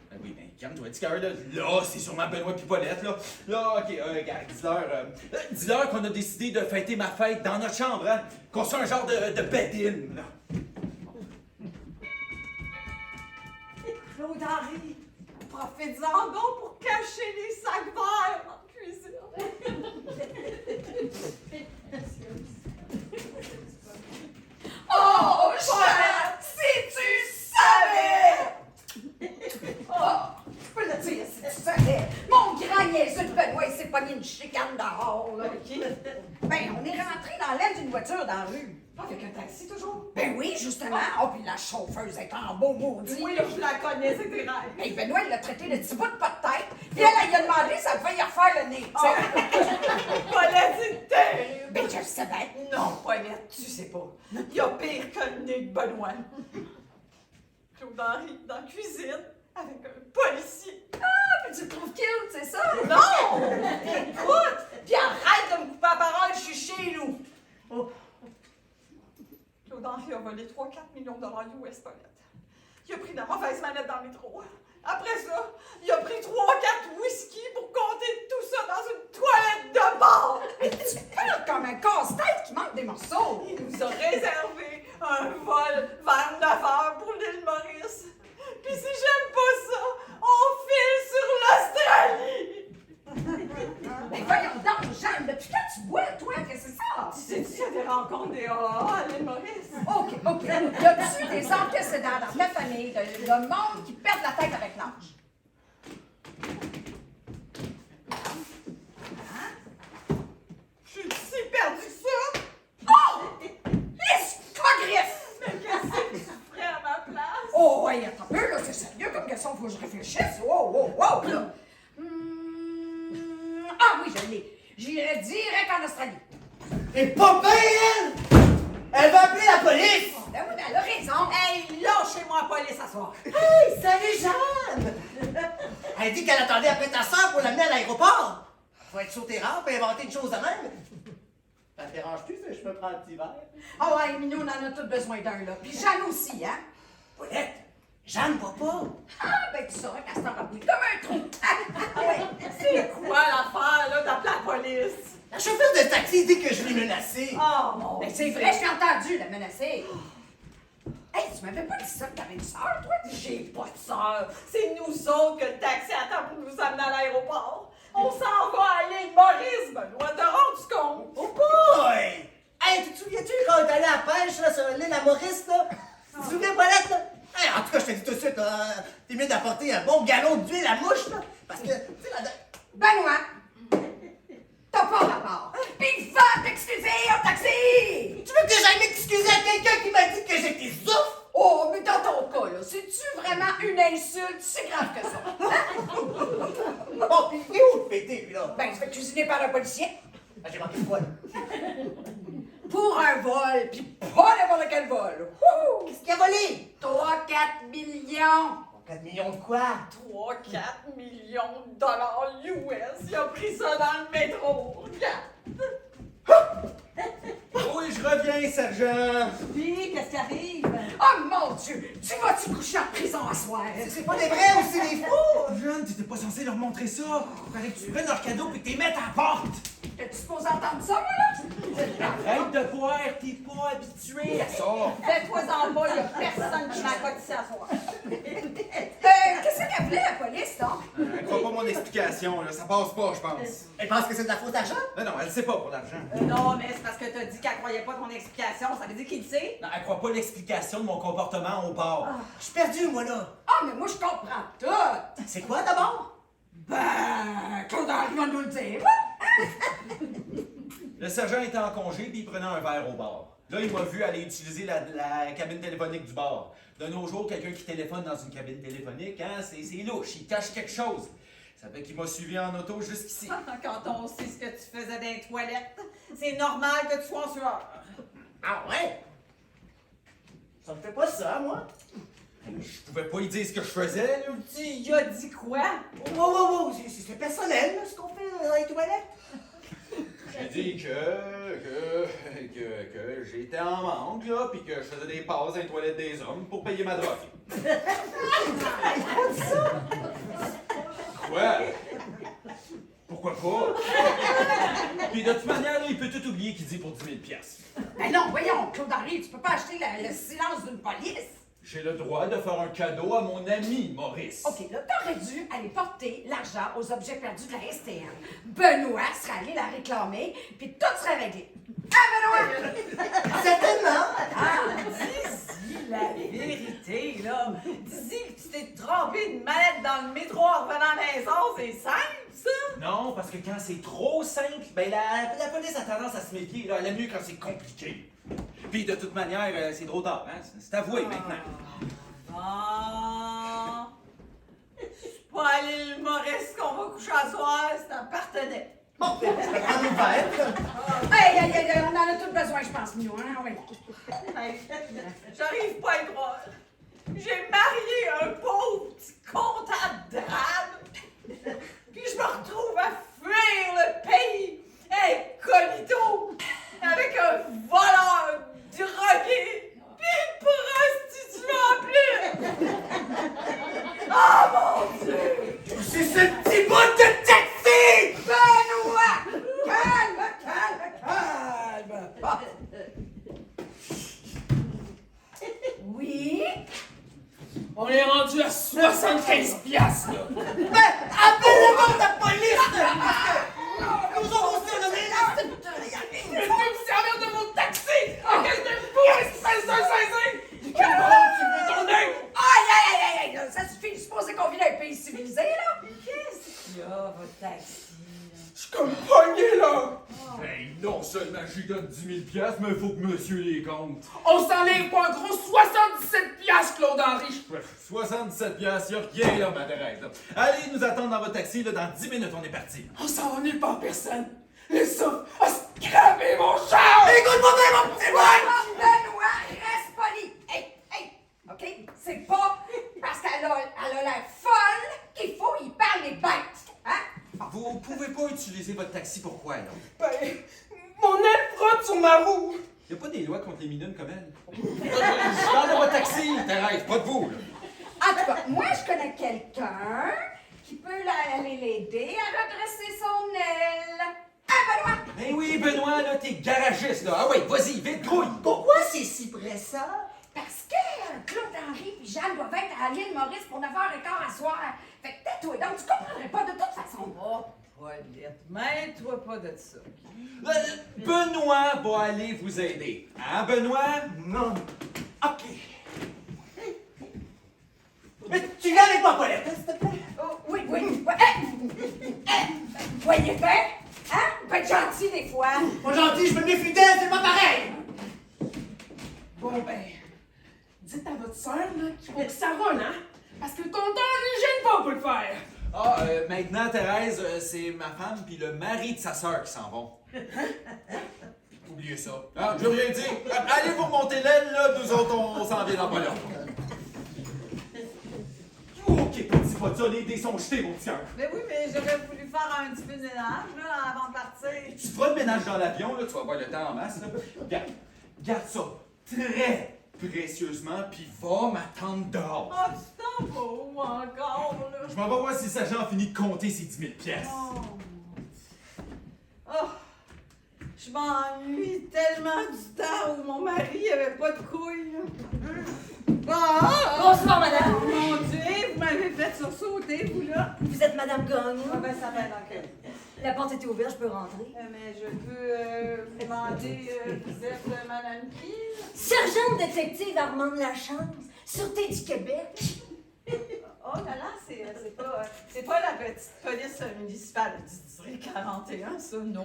Ben oui, ben, calme-toi, petit cœur, là. Là, c'est sûrement Benoît Pipolette, là. Là, OK, regarde, dis-leur qu'on a décidé de fêter ma fête dans notre chambre, hein? Qu'on soit un genre de bed-in, là. Claude Henry, profite-en donc pour cacher les sacs verts dans la cuisine. Oh, cher, si tu savais! Oh, je peux le dire si tu savais. Mon grand niaiseux de Benoît, il s'est pogné une chicane dehors, là. Qui? Ben, on est rentré dans l'aile d'une voiture dans la rue. Avec un taxi toujours? Ben oui, justement. Oh, puis la chauffeuse est en beau maudit. Oui, là, je la connais, c'est Thérèse. Hey, Benoît, il l'a traité de petit bout de pas de tête. Puis elle lui a demandé si elle pouvait y refaire le nez. tu sais. Paulette, c'est terrible. Ben, je le sais bien. Non, Paulette, tu sais pas. Il y a pire que le nez de Benoît. Claude Henry dans la cuisine avec un policier. Ah, puis tu le trouves cute, c'est ça? Non! Écoute! Puis arrête de me couper la parole, je suis chez nous. Oh. Claude Henry a volé 3-4 millions de dollars US, Paulette. Il a pris la mauvaise manette dans le métro. Après ça, il a pris 3-4 whisky pour compter tout ça dans une toilette de bar. Hey, tu parles comme un casse-tête qui manque des morceaux. Il nous a réservé un vol vers 9 heures pour l'île Maurice. Puis si j'aime pas ça, c'est l'île Maurice. OK. Y a-tu des antécédents dans ta famille de monde qui perdent la tête avec l'âge? Je suis si perdue que ça. Oh! Escogriffe! Mais qu'est-ce que tu ferais à ma place? Oh, ouais, attends un peu, là, c'est sérieux comme question, faut que je réfléchisse. Wow, là. Ah oui, je l'ai. J'irai direct en Australie. Et pas bien, elle! Elle va appeler la police! Ben oui, ben elle a raison. Hey, lâchez-moi la police à soir. Hey, salut Jeanne! Elle dit qu'elle attendait après ta soeur pour l'amener à l'aéroport. Faut être sur tes rampes et inventer une chose de même. Ça te dérange-tu si je me prends un petit verre? Ah ouais, Minou, on en a tous besoin d'un, là. Puis Jeanne aussi, hein? Paulette, Jeanne va pas. Ah, ben tu sauras qu'elle s'en rappelle comme un trou. Ah ouais. C'est quoi l'affaire, là, d'appeler la police? La chauffeuse de taxi dit que je l'ai menacée. Oh, mon Ben c'est vrai, je t'ai entendu la menacer. Hey, tu m'avais pas dit ça que t'avais une sœur, toi? J'ai pas de sœur. C'est nous autres que le taxi attend pour nous amener à l'aéroport. On s'en va à l'île Maurice, Benoît. T'as rendu compte? Oh boy! Hey, tu te souviens-tu quand on est allé à la pêche là, sur l'île à Maurice, là? Tu te souviens, Paulette, là? Hey, en tout cas, je te dis tout de suite, là, t'es mieux d'apporter un bon galon d'huile à mouche, là. Parce que, tu sais, la... Benoît, t'as pas rapport. Puis va t'excuser au taxi! Tu veux que j'aille m'excuser à quelqu'un qui m'a dit que j'étais souffle? Oh, mais dans ton cas, là, c'est-tu vraiment une insulte si grave que ça? Bon, pis il est où le pété, lui, là? Ben, tu fais cuisiner par un policier Ah, j'ai manqué de quoi, là? pour un vol, puis pas n'importe quel vol. Wouhou! Qu'est-ce qu'il a volé? 3-4 millions. 4 millions de quoi? 3-4 millions de dollars US. Il a pris ça dans le métro. Regarde. Oui, je reviens, sergent. Puis, qu'est-ce qui arrive? Oh mon Dieu! Tu vas-tu coucher en prison à soir? C'est pas des vrais ou c'est des faux? Jeanne, t'étais pas censé leur montrer ça. Fallait que tu prennes leur cadeau et que tu les mettes à la porte. T'es-tu supposé entendre ça, moi, là? Arrête de boire, t'es pas habitué à ça. Fais-toi-en pas, il y a personne qui m'accote ici à soir. Qu'est-ce qu'elle voulait, la police, donc? Elle croit pas mon explication, là. Ça passe pas, je pense. Elle pense que c'est de la faute à Jean? Non, elle sait pas pour l'argent. Non, mais c'est parce que t'as dit qu'elle croyait pas ton explication. Ça veut dire qu'il le sait? Non, elle croit pas l'explication de mon comportement au bar. Je suis perdu, moi, là. Ah, mais moi, je comprends tout! C'est quoi, d'abord? Ben, Claude Henry va nous le dire. Le sergent était en congé puis il prenait un verre au bar. Là, il m'a vu aller utiliser la cabine téléphonique du bar. De nos jours, quelqu'un qui téléphone dans une cabine téléphonique, hein, c'est louche, il cache quelque chose. Ça fait qu'il m'a suivi en auto jusqu'ici. Quand on sait ce que tu faisais dans les toilettes, c'est normal que tu sois en sueur. Ah ouais? Ça me fait pas ça, moi. Je pouvais pas lui dire ce que je faisais, là. Tu y as dit quoi? Wow, c'est personnel, là, ce qu'on fait dans les toilettes. J'ai dit que j'étais en manque, là, puis que je faisais des passes dans les toilettes des hommes pour payer ma drogue. Quoi? Pourquoi pas? Puis de toute manière, là, il peut tout oublier qu'il dit pour 10 000 piastres. Ben non, voyons, Claude Henry, tu peux pas acheter le silence d'une police. J'ai le droit de faire un cadeau à mon ami Maurice. OK, là, t'aurais dû aller porter l'argent aux objets perdus de la STM. Benoît serait allé la réclamer, puis tout serait réglé. Ah, Benoît! Certainement. Ah, dis-y la vérité, là. Dis-y que tu t'es trompé de mallette dans le métro en revenant à la maison. C'est simple, ça? Non, parce que quand c'est trop simple, ben la police a tendance à se méfier, là. Elle aime mieux quand c'est compliqué. Puis de toute manière, c'est trop tard, hein? C'est avoué maintenant. Ah. C'est pas à l'île Maurice qu'on va coucher à soir, c'est un partenaire. Bon, je peux prendre une verre. Hey, on en a tous besoin, je pense, Minou, hein? Oui. Hey, j'arrive pas à y croire. J'ai marié un pauvre petit comptable drabe. Puis je me retrouve à fuir le pays incognito avec un voleur drogué puis une prostituée en plus. Oh mon Dieu! C'est ce petit bout de taxi! Benoît! Calme! Oui? On est rendu à 75 piastres, là. Ben, appelle le monde de la police! Nous autres aussi, on a mis là! Je peux me servir de mon taxi! Non seulement je lui donne 10 000 $, mais il faut que monsieur les compte. On s'enlève pas un gros 77 piastres, Claude-Henri. 77 $, y a rien là, ma Thérèse. Allez nous attendre dans votre taxi, là, dans 10 minutes, on est parti. On s'en va nulle part, personne. Les souffles a scrapé mon char! Écoute-moi bien, mon petit boy! Benoît, reste poli. Hey, OK? C'est pas parce qu'elle a l'air folle qu'il faut y parler bête. Hein? Vous pouvez pas utiliser votre taxi, pourquoi, là? Ben, mon aile frotte sur ma roue. Y a pas des lois contre les minines comme elle? Je parle de votre taxi, Thérèse, pas de vous, là. En tout cas, moi, je connais quelqu'un qui peut aller l'aider à redresser son aile. Ah, Benoît! Ben oui, Benoît, là, t'es garagiste, là. Ah oui, vas-y, vite, grouille! Pourquoi c'est si pressant? Parce que Claude-Henri et Jeanne doivent être à l'île Maurice pour 9h15 à soir. Fait que tais-toi donc, tu comprendrais pas de toute façon. Oh, Paulette, mêle-toi pas de ça. Benoît va aller vous aider. Hein, Benoît? Non. OK. Mais tu viens avec moi, Paulette, s'il te plaît? Oh, oui. Voyez bien, hein? Pas être gentil des fois. Pas gentil, je me méfie d'elle, c'est pas pareil! Bon, ben, dites à votre sœur, là, qu'il faut que ça roule, hein? Parce que le compteur, il gêne pas pour le faire. Ah, maintenant, Thérèse, c'est ma femme puis le mari de sa sœur qui s'en vont. Oubliez ça. Ah, je veux rien dire. Allez vous remonter l'aile, là, nous autres, on s'en vient dans pas là. OK, petit pas de ça, les dés sont jetés, mon petit cœur. Mais oui, mais j'aurais voulu faire un petit peu de ménage, là, avant de partir. Tu feras le ménage dans l'avion, là, tu vas avoir le temps en masse, là. Garde ça très précieusement, puis va m'attendre dehors. Oh, tu t'en vas où encore, là? Je m'en vais voir si le sergent a fini de compter ses 10 000 $. Oh, je m'ennuie tellement du temps où mon mari avait pas de couilles. Bonsoir, madame. Oh mon Dieu, vous m'avez fait sursauter, vous là. Vous êtes madame Gagnon. Ah ben ça va dans quel... La porte était ouverte, je peux rentrer. mais je peux vous demander, vous êtes madame qui? Sergent détective Armande Lachance, Sûreté du Québec. Oh là là, c'est pas la petite police municipale du district 41, ça. Non,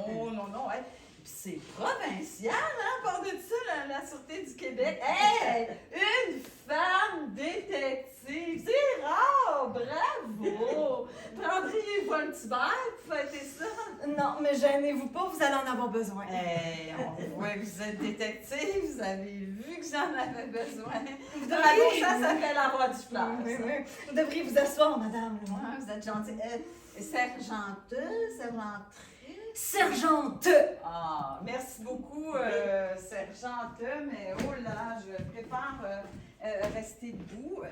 ouais. Puis c'est provincial, hein, par de ça, la Sûreté du Québec. Hey, une femme détective, c'est rare, bravo! Prendriez-vous un petit verre pour fêter ça? Non, mais gênez-vous pas, vous allez en avoir besoin. Hey, on voit que vous êtes détective, vous avez vu que j'en avais besoin. devriez- Ça s'appelle avoir du flair. Oui, ça. oui. Vous devriez vous asseoir, madame. là. Ouais, vous êtes gentille. Sergenteuse. Sergente. Ah, merci beaucoup, sergente, mais oh là là, je préfère rester debout.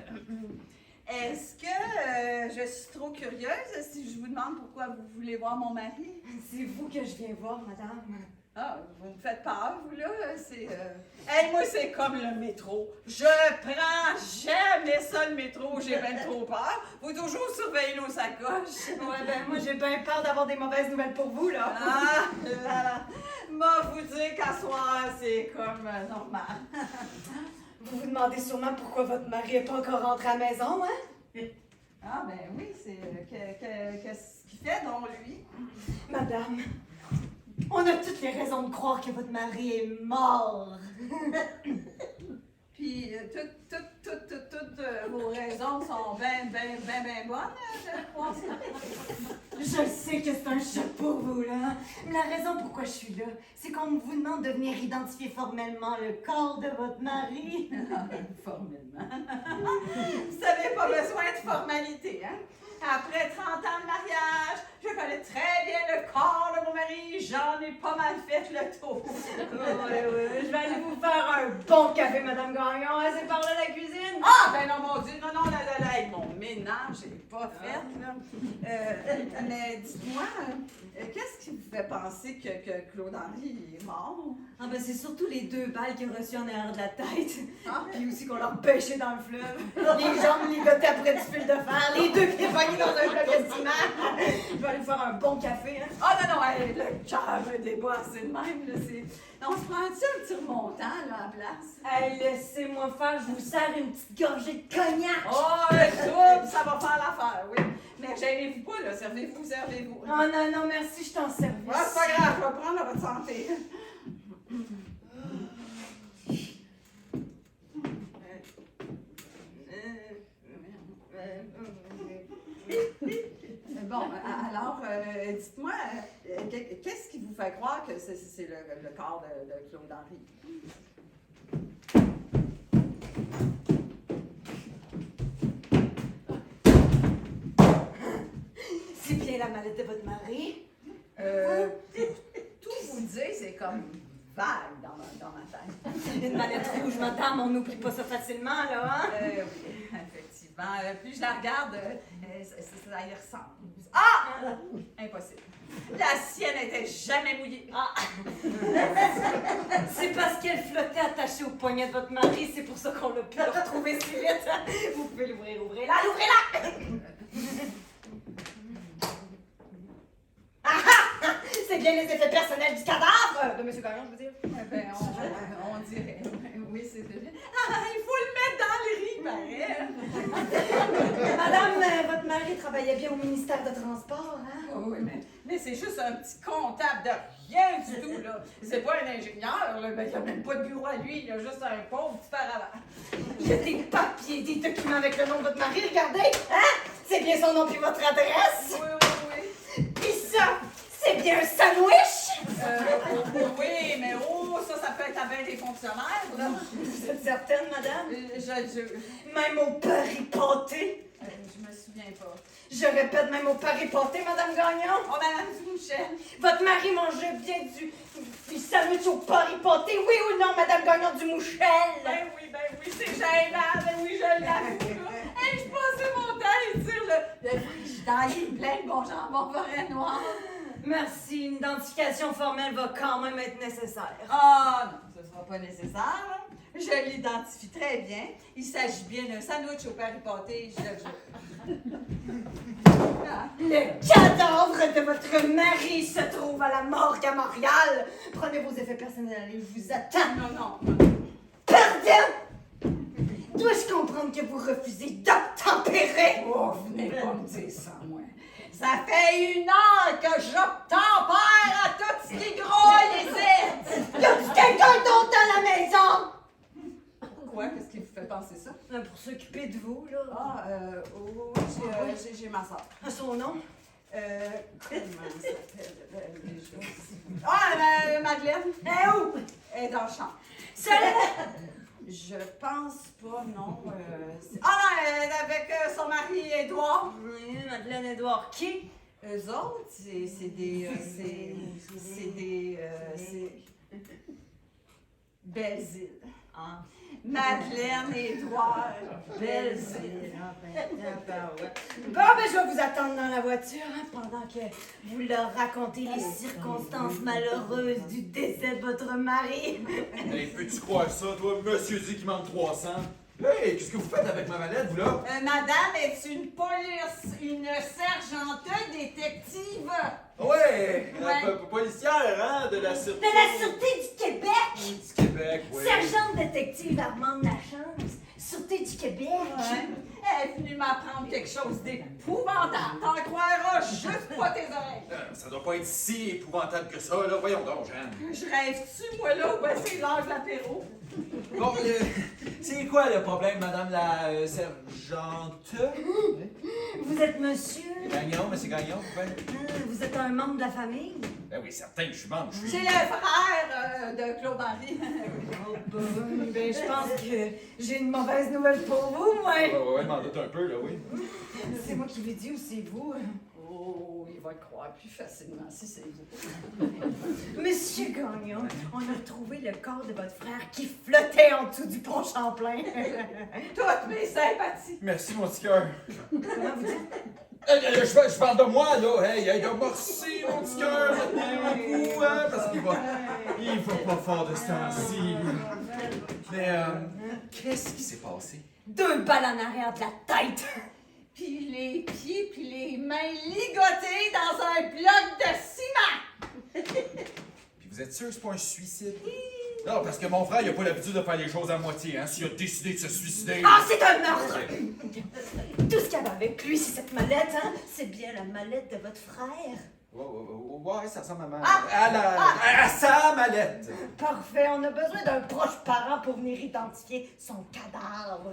Est-ce que je suis trop curieuse si je vous demande pourquoi vous voulez voir mon mari? C'est vous que je viens voir, madame. Ah, vous me faites peur, vous, là? Hey, moi, c'est comme le métro. Je prends jamais ça, le métro. J'ai bien trop peur. Faut toujours surveiller nos sacoches. Ouais, ben moi j'ai bien peur d'avoir des mauvaises nouvelles pour vous, là. Ah, là, là. Moi, vous dire qu'à soir, c'est comme normal. Vous vous demandez sûrement pourquoi votre mari n'est pas encore rentré à la maison, hein? Ah, ben oui, c'est... Qu'est-ce qu'il fait, donc, lui? Madame, on a toutes les raisons de croire que votre mari est mort. Puis, toutes vos raisons sont ben bonnes, je pense. Je sais que c'est un choc pour vous, là. Mais la raison pourquoi je suis là, c'est qu'on vous demande de venir identifier formellement le corps de votre mari. Formellement. Vous n'avez pas besoin de formalité, hein? Après 30 ans de mariage, je connais très bien le corps de mon mari. J'en ai pas mal fait le tour. Je vais aller vous faire un bon café, Madame Gagnon. C'est par là la cuisine. Ah, ben non, mon Dieu, non, là, mon ménage n'est pas fait, là. Mais dites-moi, qu'est-ce qui vous fait penser que Claude-Henri est mort? Ah ben c'est surtout les 2 balles qu'il a reçues en arrière de la tête. Ah. Puis aussi qu'on l'a pêché dans le fleuve. Les jambes ligotaient après du fil de fer. Les 2 pieds pognés dans un bloc de ciment. Je vais aller vous faire un bon café, hein. Ah non, hey, le cœur me débat, c'est le même, là, c'est... On se prend-tu un petit remontant, là, à la place? Hey, laissez-moi faire, je vous sers une petite gorgée de cognac. Oh, tout puis ça va faire l'affaire, oui. Mais gênez-vous pas, là, servez-vous, servez-vous. Oh non, non, merci, je t'en service. Ouais, c'est pas grave, je vais prendre à votre santé. Bon, alors, dites-moi, qu'est-ce qui vous fait croire que c'est le corps de Claude Henry? C'est bien la mallette de votre mari. Tout vous dire, c'est comme vague dans ma tête. Une mallette rouge, madame, on n'oublie pas ça facilement, là, hein? Oui, effectivement. Plus je la regarde, ça y ressemble. Ah! Impossible. La sienne n'était jamais mouillée. Ah! C'est parce qu'elle flottait attachée au poignet de votre mari, c'est pour ça qu'on l'a pu le retrouver si vite. Vous pouvez l'ouvrir, ouvrez-la, ouvrez-la! C'est bien les effets personnels du cadavre de M. Gagnon, je veux dire. Ben, on dirait. Oui, c'est vrai. Ah, il faut le mettre dans le riz, pareil. Madame, votre mari travaillait bien au ministère de Transport, hein? Oui, mais c'est juste un petit comptable de rien du tout, là. C'est pas un ingénieur, là. Ben, il n'a même pas de bureau à lui, il a juste un pauvre petit paravent. Il y a des papiers, des documents avec le nom de votre mari, regardez! Hein? C'est bien son nom puis votre adresse! Oui. Puis ça, c'est bien un sandwich! Oui, mais ça peut être à bien des fonctionnaires, là. Vous êtes certaine, madame? Je Même au Paris pâté? me souviens pas. Je répète, même au Paris pâté, madame Gagnon? Oh, Madame Dumouchel. Votre mari mangeait bien du sandwich au Paris pâté, oui ou non, madame Gagnon du Mouchel? Ben oui, c'est gênant, ben oui, je l'avoue. Hey, je passais mon temps à dire le frigidaire plein de bon jambon forêt noir. Merci, une identification formelle va quand même être nécessaire. Ah non, ce ne sera pas nécessaire, là. Je l'identifie très bien. Il s'agit bien d'un sandwich au Paris pâté, je le jure. Le cadavre de votre mari se trouve à la morgue à Montréal. Prenez vos effets personnels et je vous attends. Non. Pardon! Dois-je comprendre que vous refusez d'obtempérer? Oh, venez pas me dire ça, moi. Ça fait 1 heure que j'obtempère à tout ce qui grouille ici! Y a-t-il quelqu'un d'autre dans la maison? Quoi? Qu'est-ce qui vous fait penser ça? Pour s'occuper de vous, là. Ah, j'ai ma soeur. À son nom? Comment s'appelle déjà? Ah, Madeleine. Elle est où? Elle est dans le champ. Seule? Je pense pas, non. Elle est avec son mari, Édouard. Oui, Madeleine Edouard. Qui? Eux autres, c'est des... Belles-Îles. Ah. Madeleine, Édouard, Belles-Îles. Bon, ben, je vais vous attendre dans la voiture, hein, pendant que vous leur racontez les circonstances malheureuses du décès de votre mari. Hey, peux-tu croire ça, toi, monsieur dit qu'il manque 300? Hey, qu'est-ce que vous faites avec ma mallette, vous, là? Madame est une sergente détective. Ouais, Ouais. policière, hein, de la De Sûreté... la Sûreté du Québec! Du Québec, oui. Sergente détective Armande Lachance, Sûreté du Québec. Ouais. Elle est venue m'apprendre quelque chose d'épouvantable. T'en croiras juste pas tes oreilles. Ça doit pas être si épouvantable que ça, là. Voyons donc, Jeanne. Je rêve-tu, moi, là, ou ben c'est l'heure de l'apéro? Bon, c'est quoi le problème, madame la sergente? Vous êtes monsieur? Gagnon, monsieur Gagnon, pourquoi? Vous êtes un membre de la famille? Ben oui, certain, je suis membre. C'est le frère de Claude Henry. Ben, je pense que j'ai une mauvaise nouvelle pour vous, moi. Ouais, m'en doute un peu, là, oui. C'est moi qui l'ai dit ou c'est vous? Oh, il va le croire plus facilement si c'est vous. Monsieur Gagnon, on a retrouvé le corps de votre frère qui flottait en dessous du pont Champlain. Toutes mes sympathies. Merci, mon petit cœur. Comment vous dites? Je parle de moi, là. Hey, merci, mon petit cœur. Tenez-vous, hein, parce qu'il va pas fort de ce temps-ci. Mais, qu'est-ce qui s'est passé? 2 balles en arrière de la tête. Puis les pieds puis les mains ligotés dans un bloc de ciment. Puis vous êtes sûr que c'est pas un suicide? Non, parce que mon frère, il a pas l'habitude de faire les choses à moitié, hein. S'il a décidé de se suicider... Ah, c'est un meurtre! Tout ce qu'il y avait avec lui, c'est cette mallette, hein? C'est bien la mallette de votre frère. Ouais, ça ressemble à sa mallette. Parfait, on a besoin d'un proche parent pour venir identifier son cadavre.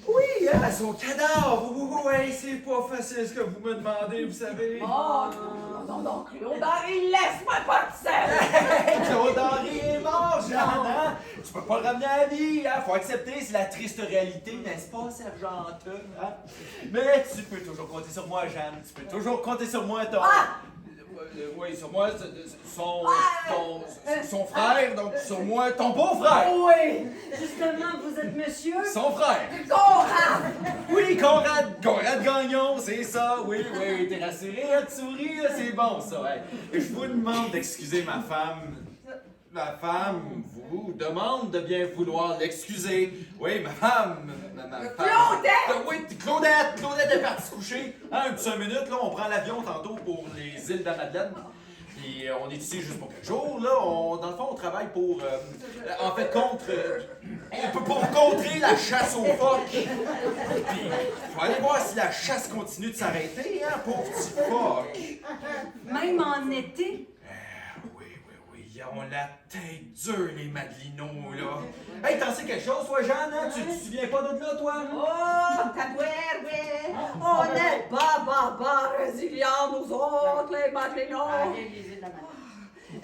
Oui, hein, son cadavre. Ouais, c'est pas facile ce que vous me demandez, vous savez. Oh, non, Claude-Henri, laisse-moi pas de Hey, Claude-Henri est mort, Jeanne, hein? Tu peux pas le ramener à la vie, hein? Faut accepter, c'est la triste réalité, n'est-ce pas, sergente? Hein? Mais tu peux toujours compter sur moi, Jeanne. Tu peux toujours compter sur moi, ton... Oui, sur moi, son frère, donc sur moi, ton beau-frère. Oui, justement, vous êtes monsieur? Son frère. Conrad! Oui, Conrad Gagnon, c'est ça, oui, t'es rassuré, hein, tu souris, là, c'est bon, ça, ouais. Et je vous demande d'excuser ma femme. Ma femme vous demande de bien vouloir l'excuser. Oui, ma femme. Claudette! Oui, Claudette est partie se coucher. Hein, un petit 5 minutes, là, on prend l'avion tantôt pour les îles de la Madeleine. Puis on est ici juste pour quelques jours, là. Dans le fond, on travaille pour. En fait, pour contrer la chasse aux phoques. Puis, faut aller voir si la chasse continue de s'arrêter, hein, pauvre petit phoque. Même en été? Ils ont la tête dure, les Madelinots, là. Hey, t'en sais quelque chose, toi, Jeanne, hein? Tu te souviens pas de là, toi? Oh, tabouère, oui! On n'est pas résilients, nous autres, les Madelinots!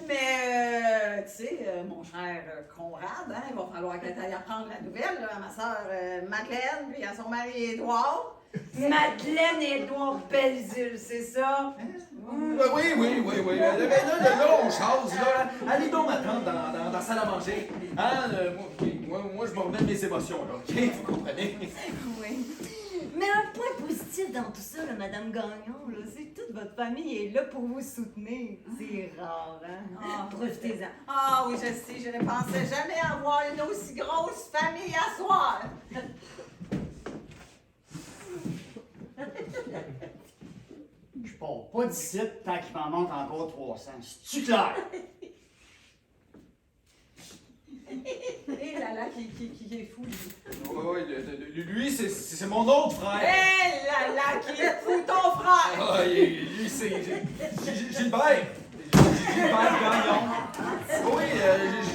Mais, tu sais, mon cher Conrad, hein, il va falloir que tu ailles apprendre la nouvelle là, à ma sœur Madeleine, puis à son mari Édouard. Madeleine et Édouard Belzile, c'est ça? Oui. Là, on chase, là. Allez donc m'attendre dans la salle à manger. Hein? Moi, je me remets de mes émotions, là. OK? Vous comprenez? Oui. Mais un point positif dans tout ça, là, Madame Gagnon, là, c'est que toute votre famille est là pour vous soutenir. C'est rare, hein? Profitez-en. Ah oui, je sais, je ne pensais jamais avoir une aussi grosse famille à soir. Je pars pas d'ici tant qu'il m'en manque encore 300. C'est-tu clair? Et là là, qui est fou, lui. Lui, c'est mon autre frère. Eh là là, qui est fou, ton frère! Ah, lui, c'est Gilbert. Gilbert Gagnon. Oui,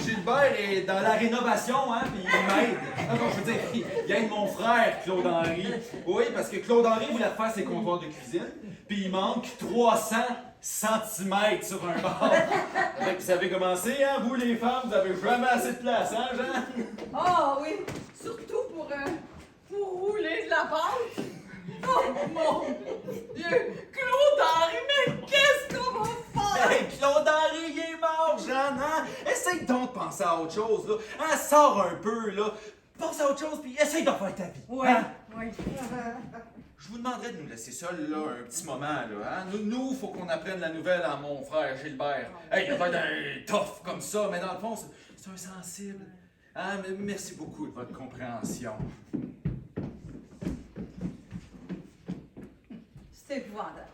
Gilbert est dans la rénovation, hein, puis il m'aide. Non, je veux dire, il aide mon frère, Claude-Henri. Oui, parce que Claude-Henri voulait faire ses comptoirs de cuisine, puis il manque 300 centimètres sur un bord. Fait que vous savez comment c'est, hein, vous les femmes, vous avez jamais assez de place, hein, Jean? Ah oui, surtout pour rouler de la pâte. Oh mon Dieu! Claude-Henri, mais qu'est-ce qu'on va faire? Hey, Claude-Henri, il est mort, Jeanne, hein? Essaye donc de penser à autre chose, là. Hein, sors un peu, là. Pense à autre chose, puis essaye de faire ta vie. Oui, hein? oui. Je vous demanderais de nous laisser seuls, là, un petit moment, là. Hein? Nous, faut qu'on apprenne la nouvelle à mon frère Gilbert. Hey, il a l'air d'un tough comme ça, mais dans le fond, c'est un sensible. Hein? Mais merci beaucoup de votre compréhension. C'est épouvantable.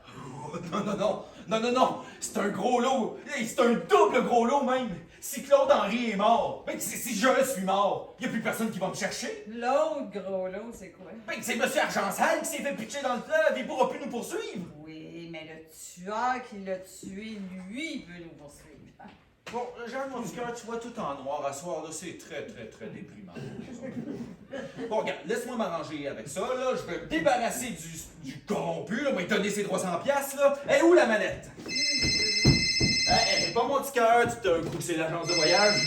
Oh, non, c'est un gros lot. Hey, c'est un double gros lot, même. Si Claude-Henri est mort, ben, si je suis mort, il n'y a plus personne qui va me chercher. L'autre gros lot, c'est quoi? Ben, c'est Monsieur Argent-Sale qui s'est fait pitcher dans le fleuve, il pourra plus nous poursuivre. Oui, mais le tueur qui l'a tué, lui, veut nous poursuivre. Bon, Jeanne, mon petit cœur, tu vois tout en noir à soir, là, c'est très déprimant. Bon, regarde, laisse-moi m'arranger avec ça, là. Je vais me débarrasser du corrompu, là. Moi, il donner ses 300$, là. Et où la manette? Pas mon petit cœur, tu t'as un coup que c'est l'agence de voyage.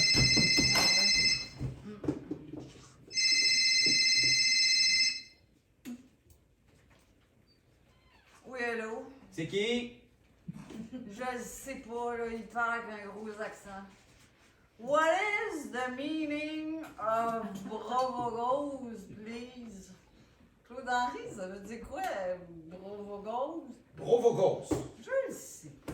Oui, allô? C'est qui? Je le sais pas, là, il parle avec un gros accent. What is the meaning of Brovogose, please? Claude-Henri, ça veut dire quoi, Brovogose? Brovogose. Je le sais pas.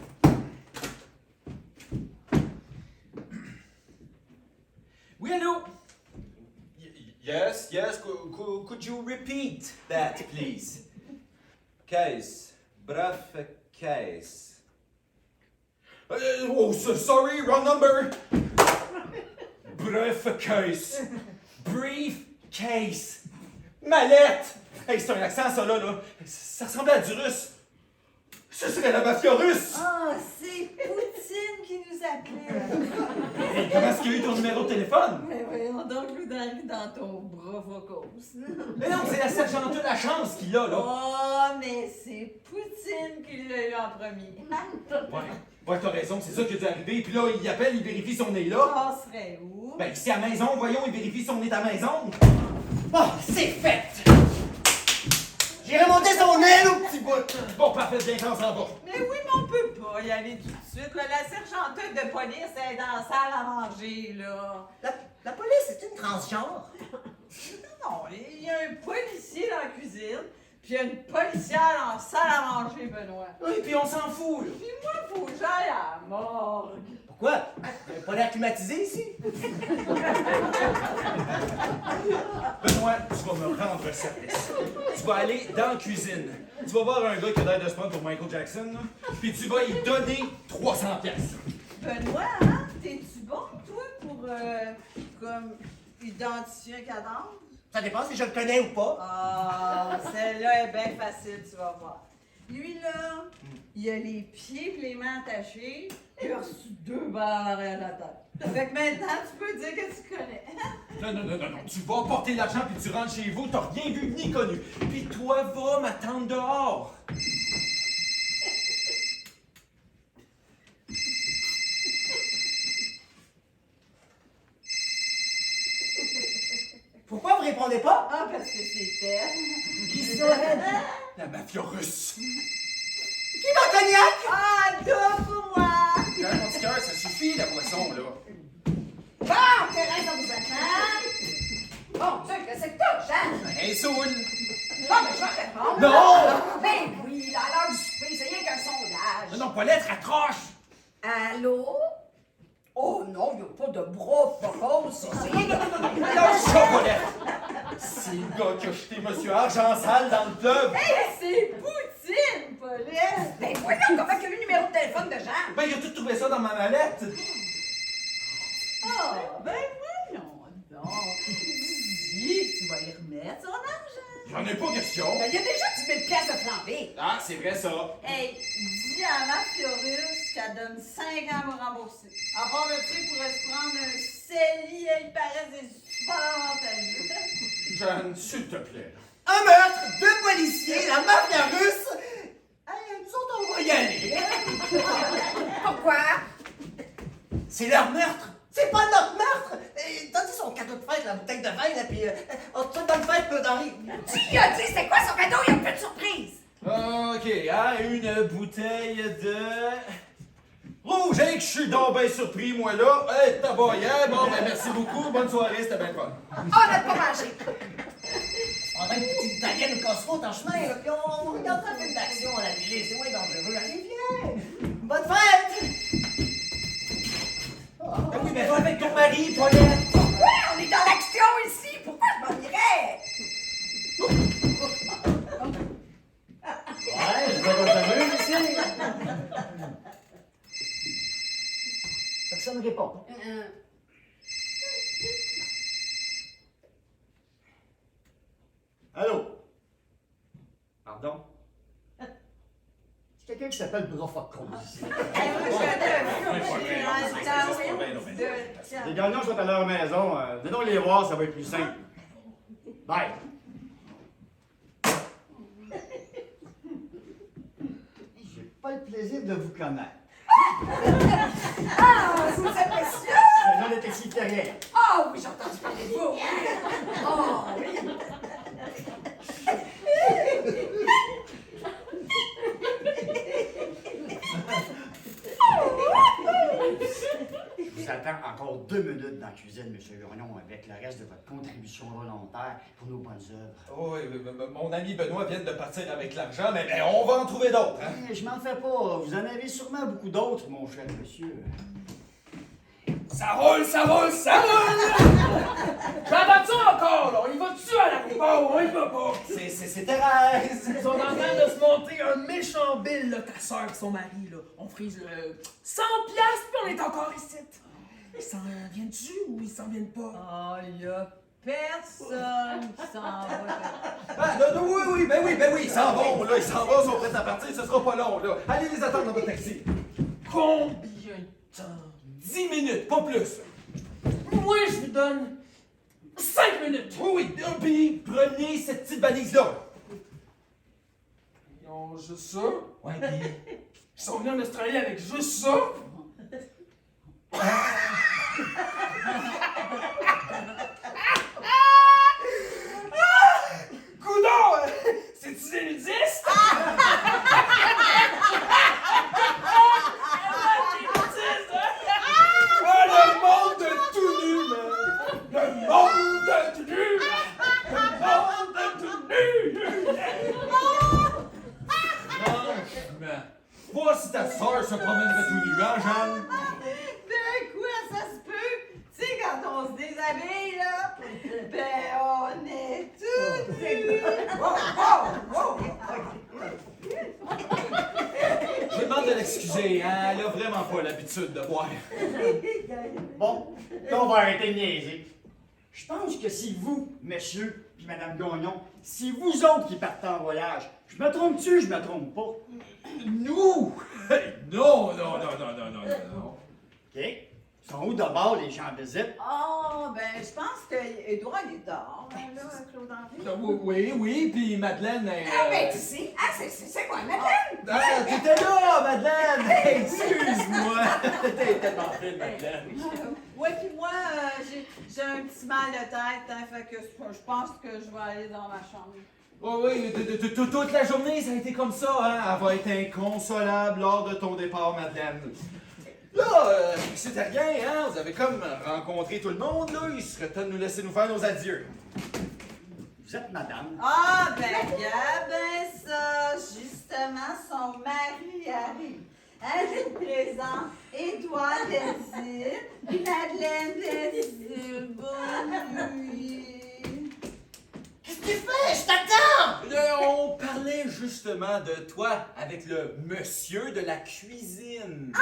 Oui, allô? Yes, could you repeat that, please? Case. Bref, case. Oh, sorry, wrong number. Briefcase. Briefcase. Mallette. Hey, c'est un accent, ça, là. Ça ressemble à du russe. Ce serait la mafia russe. Ah, c'est Poutine qui nous appelait. Hey, comment est-ce qu'il y a eu ton numéro de téléphone? Mais voyons donc, dans ton bras vocose. Mais non, c'est la sergente La Chance qui l'a, là. Oh, mais c'est Poutine qui l'a eu en premier. Ouais, t'as raison, c'est ça qui a dû arriver. Puis là, il appelle, il vérifie si on est là. On serait où? Ben, ici à la maison, voyons, il vérifie si on est à la maison. Bon, c'est fait! J'ai remonté son aile au petit bout! Bon, parfait, bien qu'on s'en va. Mais oui, mais on peut pas y aller tout de suite. Là. La sergenteuse de police elle est dans la salle à manger, là. La police, c'est une transgenre. Non, il y a un policier dans la cuisine, puis il y a une policière dans la salle à manger, Benoît. Oui, puis on s'en fout, là. Puis moi, faut que j'aille à la morgue. Pourquoi? Vous pas l'air climatisé ici? Benoît, tu vas me rendre service. Tu vas aller dans la cuisine. Tu vas voir un gars qui a l'air de se prendre pour Michael Jackson, là, puis tu vas lui donner 300 pièces. Benoît, hein? T'es-tu bon, toi, pour, comme, identifier un cadavre? Ça dépend si je le connais ou pas. Ah, celle-là est bien facile, tu vas voir. Lui, là, il a les pieds et les mains attachés, il a reçu 2 balles en arrière de la tête. Fait que maintenant, tu peux dire que tu connais. Non. Tu vas porter l'argent puis tu rentres chez vous, t'as rien vu ni connu. Puis toi, va m'attendre dehors. Pourquoi vous répondez pas? Ah, parce que c'est elle. Qui ça, elle? La mafia russe. Qui m'a cognac? Ah, deux pour moi! Quand mon petit cœur, ça suffit, la boisson, là. Bon, Thérèse, on vous attend. Bon, Dieu, qu'est-ce que t'as, Jeanne? Hey, Soul! Bon, mais je vais répondre. Non! Ben oui, à l'heure du souper, c'est rien qu'un sondage. Non, Paulette, raccroche! Allô? Oh non, il n'y a pas de bras vocaux, c'est rien que... Lâche ça, Paulette! C'est le gars qui a jeté Monsieur Argent sale dans le club! Hey, c'est Poutine, Paulette! Ben voyons comment il y a eu le numéro de téléphone de Jean. Ben, il a tout trouvé ça dans ma mallette! Ah, ben voyons donc. Dis que tu vas y remettre son argent. J'en ai pas question! Ben, il y a déjà 10 000 piastres de flambée. Ah, c'est vrai ça! Hey, dis à la mafia russe qu'elle donne 5 ans pour rembourser. À part de ça, il pourrait se prendre un CELI, il paraît des super avantageux. Jeanne, s'il te plaît. Un meurtre, 2 policiers, la mafia russe! Hey, nous autres, on va y aller. Pourquoi? C'est leur meurtre! C'est pas notre meurtre! Donnez son cadeau de fête, la bouteille de vin, là, puis on te donne fête, D'Henri. Tu as dit, c'est quoi son cadeau? Il y a plus de surprise. Ok, hein, une bouteille de... Rouge, hein, que je suis donc bien surpris, moi, là. Hey, taboyant, bon, ben merci beaucoup, bonne soirée, c'était bien fun. On n'a pas mangé. On a une petite italienne au casse-route en chemin, là, puis on regarde un film d'action à la télé, c'est moins dangereux. Allez, viens! Bonne fête! Ben oui, mais va avec ton mari, Paulette. Pourquoi? On est dans l'action ici. Pourquoi je m'en irais? Ouais, je vais t'entendre ici. Personne ne répond. Allô? Pardon? C'est quelqu'un qui s'appelle Brofocos ici. Les Les gagnants sont à leur maison. Venons les voir, ça va être plus simple. Bye. J'ai pas le plaisir de vous connaître. Ah, vous êtes précieux. Le nom de taxi terrien. Ah oui, j'ai entendu parler de vous. Oh oui. Je vous attends encore 2 minutes dans la cuisine, M. Lurion, avec le reste de votre contribution volontaire pour nos bonnes œuvres. Oh, oui, mon ami Benoît vient de partir avec l'argent, mais ben, on va en trouver d'autres. Hein? Je m'en fais pas. Vous en avez sûrement beaucoup d'autres, mon cher monsieur. Ça roule, ça roule, ça roule! J'entends ça encore, là! On y va-tu à la bon, on y va pas! C'est Thérèse! Ils sont en train de se monter un méchant bill, là, ta soeur et son mari, là. On frise le 100 piastres, puis on est encore ici. Ils s'en viennent-tu ou ils s'en viennent pas? Oh, y a personne qui s'en va. Ah, non, oui, ben oui, ils s'en vont, là, ils s'en vont, ils sont prêts à partir, ce sera pas long, là. Allez les attendre dans votre taxi. Combien de temps? 10 minutes, pas plus. Moi, je vous donne 5 minutes. Oui, puis prenez cette petite valise-là. Ils ont juste ça. Ouais, puis... Ils sont venus en Australie avec juste ça. Coudon! C'est-tu des nudistes? Ah, le monde de tout nu, man! Le monde de tout nu! Le monde de tout nu! Franchement, vois si ta soeur se promènerait tout nu, hein, Jeanne? De quoi ça se peut? Tu sais, quand on se déshabille, là, ben on est tout nus. Je lui demande de l'excuser, hein? Elle a vraiment pas l'habitude de boire. Bon, là, on va arrêter de niaiser. Je pense que c'est vous, monsieur puis madame Gagnon, c'est vous autres qui partez en voyage. Je me trompe-tu, je me trompe pas? Nous? Hey, non. OK. Ils sont où d'abord, les gens en visite? Oh, ben, je pense qu'Édouard, il est dehors, hein, là, Claude-Henri. Oui, puis Madeleine est... Ah, ben, tu sais, c'est quoi, Madeleine? Ah, t'étais là, Madeleine! Hey, excuse-moi! T'es tellement fine, Madeleine. Ouais, puis moi, j'ai un petit mal de tête, hein, fait que je pense que je vais aller dans ma chambre. Oui, toute la journée, ça a été comme ça, hein? Elle va être inconsolable lors de ton départ, Madeleine. Là, c'était rien, hein? Vous avez comme rencontré tout le monde, là. Il serait temps de nous laisser nous faire nos adieux. Vous êtes madame? Ah, ben ça, justement, son mari arrive. Avec présent, Édouard Désir, puis Madeleine Désir, bonne nuit. Qu'est-ce que tu fais? Je t'attends! On parlait justement de toi avec le monsieur de la cuisine.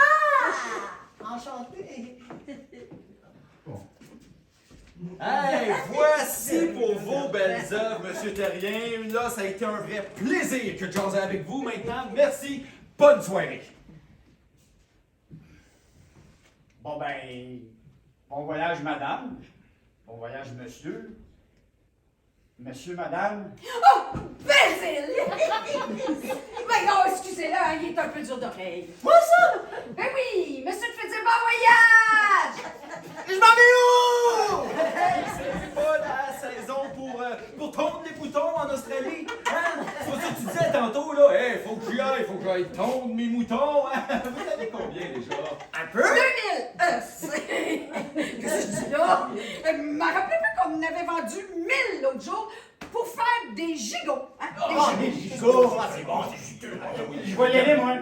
Enchanté. Hey, voici pour vos belles œuvres, Monsieur Terrien. Là, ça a été un vrai plaisir que de jaser avec vous maintenant. Merci. Bonne soirée. Bon, ben, bon voyage, madame. Bon voyage, monsieur. Monsieur, madame. Oh, Basile! Ben non, excusez-le, hein, il est un peu dur d'oreille. Moi, ça? Ben oui, monsieur te fait dire bon voyage! Je m'en vais où? C'est pas la saison pour tondre les moutons en Australie. Hein? C'est pour ça que tu disais tantôt, là, hey, faut que j'y aille tondre mes moutons. Hein? Vous avez combien déjà? Un peu? 2000! Qu'est-ce que je dis là? M'a rappelé pas qu'on en avait vendu 1000 l'autre jour pour faire des gigots. Hein? Des gigots. Ah, c'est bon, c'est juteux. Je vais y aller, moi.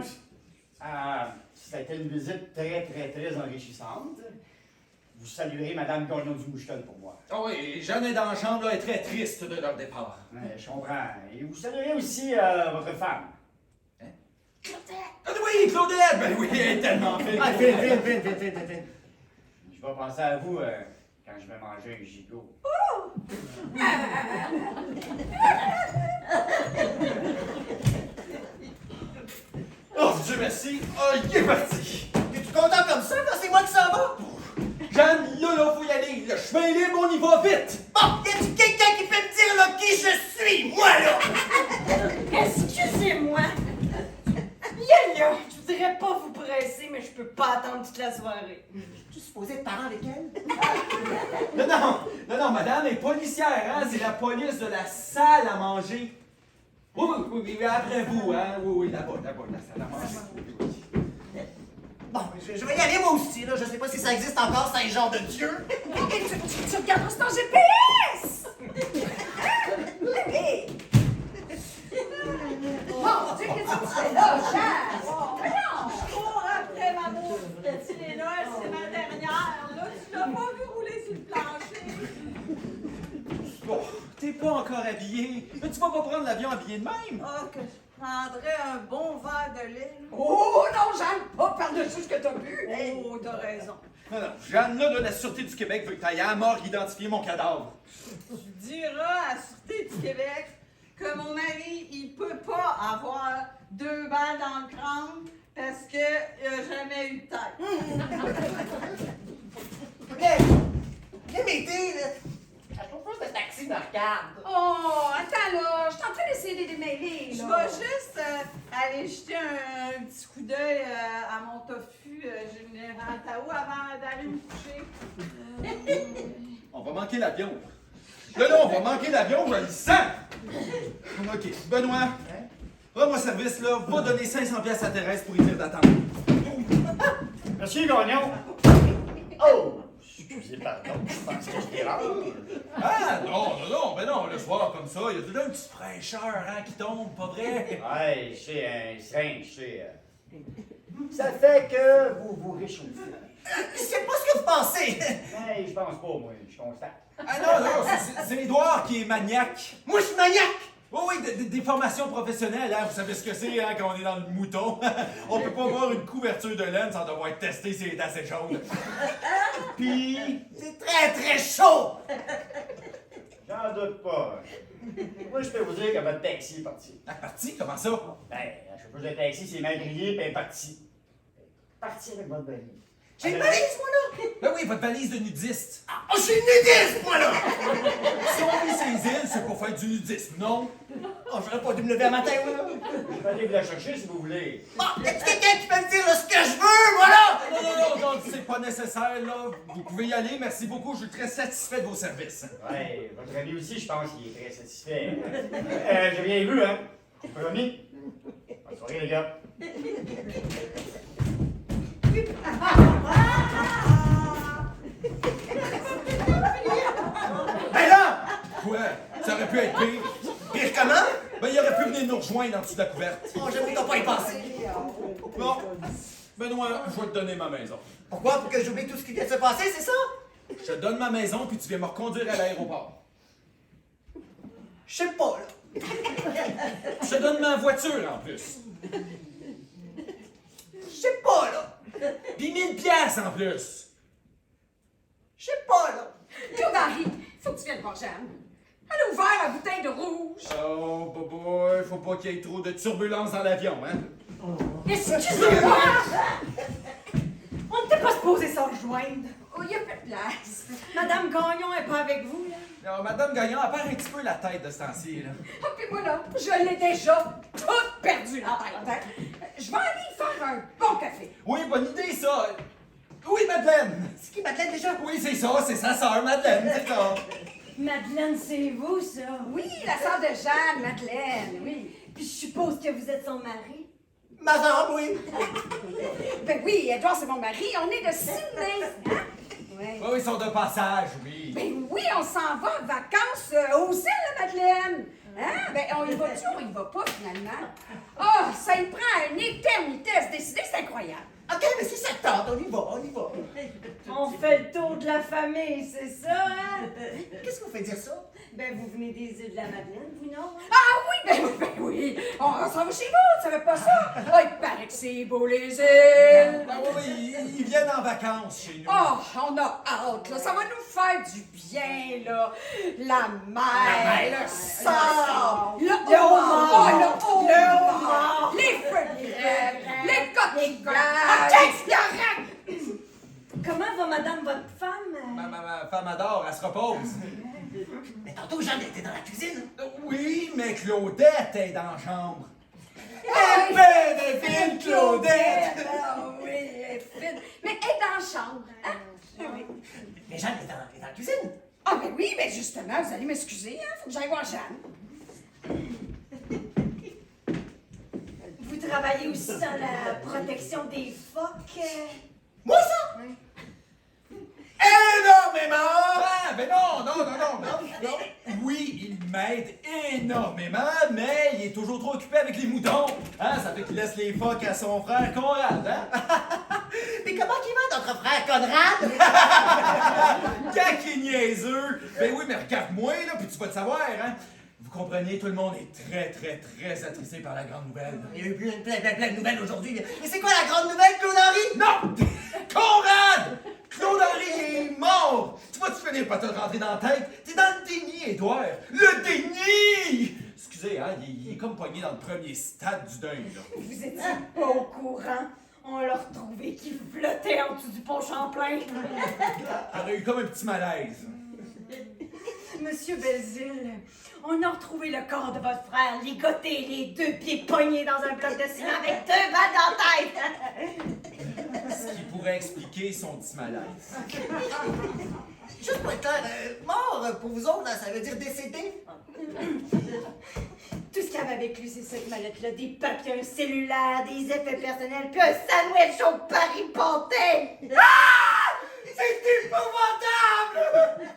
Ça a été une visite très, très, très enrichissante. Vous saluerez Madame Gagnon du Moucheton pour moi. Ah oui, Jeanne est dans la chambre, là, est très triste de leur départ. Ouais, je comprends. Et vous saluerez aussi votre femme. Ah oui, Claudette! Ben oui, elle est tellement fine. Ah, vite. Je vais penser à vous quand je vais manger un gigot. Oh, Dieu merci. Oh, il est parti. Es-tu content comme ça quand c'est moi qui s'en va? Jeanne, là, faut y aller. Le chemin est libre, on y va vite. Bon, y a-tu quelqu'un qui peut me dire là qui je suis? Moi, là! Excusez-moi. Yaya, je voudrais pas vous presser, mais je peux pas attendre toute la soirée. Tu supposé être parent avec elle? Non, madame est policière, hein? C'est la police de la salle à manger. Oui, mais après vous, hein? Oui, là-bas, la salle à manger. Bon, je vais y aller moi aussi, là. Je sais pas si ça existe encore, Saint-Jean de Dieu. Et tu regarderas sur ton GPS! Hey! Mon Dieu, qu'est-ce que tu fais là, Chaz? Je cours après ma pauvre petite Léna, c'est ma dernière. Là, tu l'as pas vu rouler sur le plancher. Bon, t'es pas encore habillé. Mais tu vas pas prendre l'avion habillé de même. Oh, que je prendrais un bon verre de lait. Oh non, Jeanne, pas par-dessus ce que t'as bu! Oh, t'as raison. Non, non, Jeanne, là, la Sûreté du Québec veut que tu ailles à la morgue identifier mon cadavre. Tu diras à la Sûreté du Québec que mon mari, il peut pas avoir 2 balles dans le crâne parce qu'il n'a jamais eu de tête. Viens m'aider, là. La chauffeuse de taxi me regarde. Oh, attends là, je suis en train d'essayer de démêler. Je vais juste aller jeter un petit coup d'œil à mon tofu général Tao avant d'aller me coucher. On va manquer l'avion. Là, on va manquer l'avion, je le sens! OK, Benoît, rends-moi service, là. Va donner 500 pièces à Thérèse pour y dire d'attendre. Monsieur Gagnon! Oh! Excusez, pardon, je pense que je dérange. Ah, ben non, le soir, comme ça, il y a tout là une petite fraîcheur, hein, qui tombe, pas vrai? Ouais, c'est un strange, ça fait que vous vous réchauffez. C'est pas ce que vous pensez. Mais je pense pas, moi, je constate. Ah non, c'est Édouard qui est maniaque. Moi, je suis maniaque. Oh oui, des formations professionnelles, hein, vous savez ce que c'est, hein, quand on est dans le mouton. On peut pas voir une couverture de laine sans devoir être testé si elle est assez chaude. Puis, C'est très, très chaud. j'en doute pas. Moi, je peux vous dire que votre taxi est parti. La partie, comment ça? Ben, la chauffeuse de taxi s'est mal grillée, puis elle est partie. Partie avec votre valise. J'ai une valise, moi, là. Ben oui, votre valise de nudiste. Oh, je suis nudiste, moi, là. Si on vit ces îles, c'est pour faire du nudisme, non? Oh, j'aurais pas dû me lever un matin, moi, là. Je vais aller vous la chercher si vous voulez. Bon, y a quelqu'un qui peut me dire là, ce que je veux, moi, là? Non, c'est pas nécessaire, là. Vous pouvez y aller, merci beaucoup, je suis très satisfait de vos services. Ouais, votre ami aussi, je pense qu'il est très satisfait. J'ai bien vu, hein? Promis? Bonne soirée, les gars. Ben là! Quoi? Ça aurait pu être pire. Pire comment? Ben, il aurait pu venir nous rejoindre en dessous de la couverte. Oh, j'avoue que t'as pas y pensé. Bon, Benoît, je vais te donner ma maison. Pourquoi? Pour que j'oublie tout ce qui vient de se passer, c'est ça? Je te donne ma maison, puis tu viens me reconduire à l'aéroport. Je sais pas, là. Je te donne ma voiture, en plus. Je sais pas, là. Puis 1000 pièces en plus. Je sais pas, là. Claude Henry, faut que tu viennes voir Jeanne. Elle a ouvert la bouteille de rouge. Oh, boy, faut pas qu'il y ait trop de turbulence dans l'avion, hein? Excusez-moi! On n'était pas supposé s'en rejoindre. Oh, il y a pas de place. Madame Gagnon est pas avec vous, là? Alors, Madame Gagnon, elle perd un petit peu la tête de ce temps-ci, là. Ah, puis moi, là, je l'ai déjà toute perdue la tête. Hein? Je vais aller faire un bon café. Oui, bonne idée, ça. Oui, Madeleine. C'est qui, Madeleine, déjà? Oui, c'est ça, c'est sa sœur, Madeleine, c'est ça. Madeleine, c'est vous, ça? Oui, la sœur de Jeanne, Madeleine, oui. Puis je suppose que vous êtes son mari? Ma soeur, oui. Ben oui, Edouard, c'est mon mari. On est de Sydney. Hein? Ouais. Oui, ils sont de passage, oui. Ben oui, on s'en va en vacances aux îles, la Madeleine. Hein? Ben, on y va-tu ou on y va pas, finalement? Ah, ça y prend une éternité à se décider, c'est incroyable. OK, mais si ça te tente, on y va, on y va. On fait le tour de la famille, c'est ça, hein? Qu'est-ce qui vous fait dire ça? Ben, vous venez des îles de la Madeleine, vous, non? Ah oui, ben oui. On s'en va chez vous, tu savais pas ça? Ah, il paraît que c'est beau, les îles. Ah oui, ils viennent en vacances chez nous. Oh, on a hâte, là. Ça va nous faire du bien, là. La mer, le sable, le homard, le homard, les feuilles, les coquillages. Comment va madame, votre femme? Ma femme adore, elle se repose. Mais tantôt, Jeanne était dans la cuisine. Oui, mais Claudette est dans la chambre. Elle fait de fine, Claudette! Ah oui, elle est fine. Mais elle est dans la chambre, hein? Oui. Mais Jeanne est dans la cuisine. Ah ben oui, ben justement, vous allez m'excuser, hein? Faut que j'aille voir Jeanne. Vous travaillez aussi dans la protection des phoques? Moi, ça? Oui. Énormément! Ah, ben non. Oui, il m'aide énormément, mais il est toujours trop occupé avec les moutons. Hein, ça fait qu'il laisse les phoques à son frère Conrad, hein? Mais comment il va, notre frère Conrad? Quand qu'il est niaiseux! Ben oui, mais regarde-moi, là, puis tu vas le savoir, hein? Vous comprenez, tout le monde est très attristé par la grande nouvelle. Il y a eu plein de nouvelles aujourd'hui. Mais c'est quoi la grande nouvelle, Claude Henry? Non! Conrad! est mort! Tu vas-tu finir par te rentrer dans la tête? T'es dans le déni, Édouard! Le déni! Excusez, hein, il est comme pogné dans le premier stade du deuil, là. Vous étiez pas au courant. On l'a retrouvé qui flottait en dessous du pont Champlain. Elle a eu comme un petit malaise. Monsieur Belzile, on a retrouvé le corps de votre frère ligoté, les 2 pieds pognés dans un bloc de ciment avec 2 balles dans la tête. Ce qui pourrait expliquer son petit malaise. Juste pour être clair, mort pour vous autres, là, ça veut dire décédé? Tout ce qu'il y avait avec lui, c'est cette mallette-là, des papiers, un cellulaire, des effets personnels, puis un sandwich au Paris Pontet. C'est épouvantable!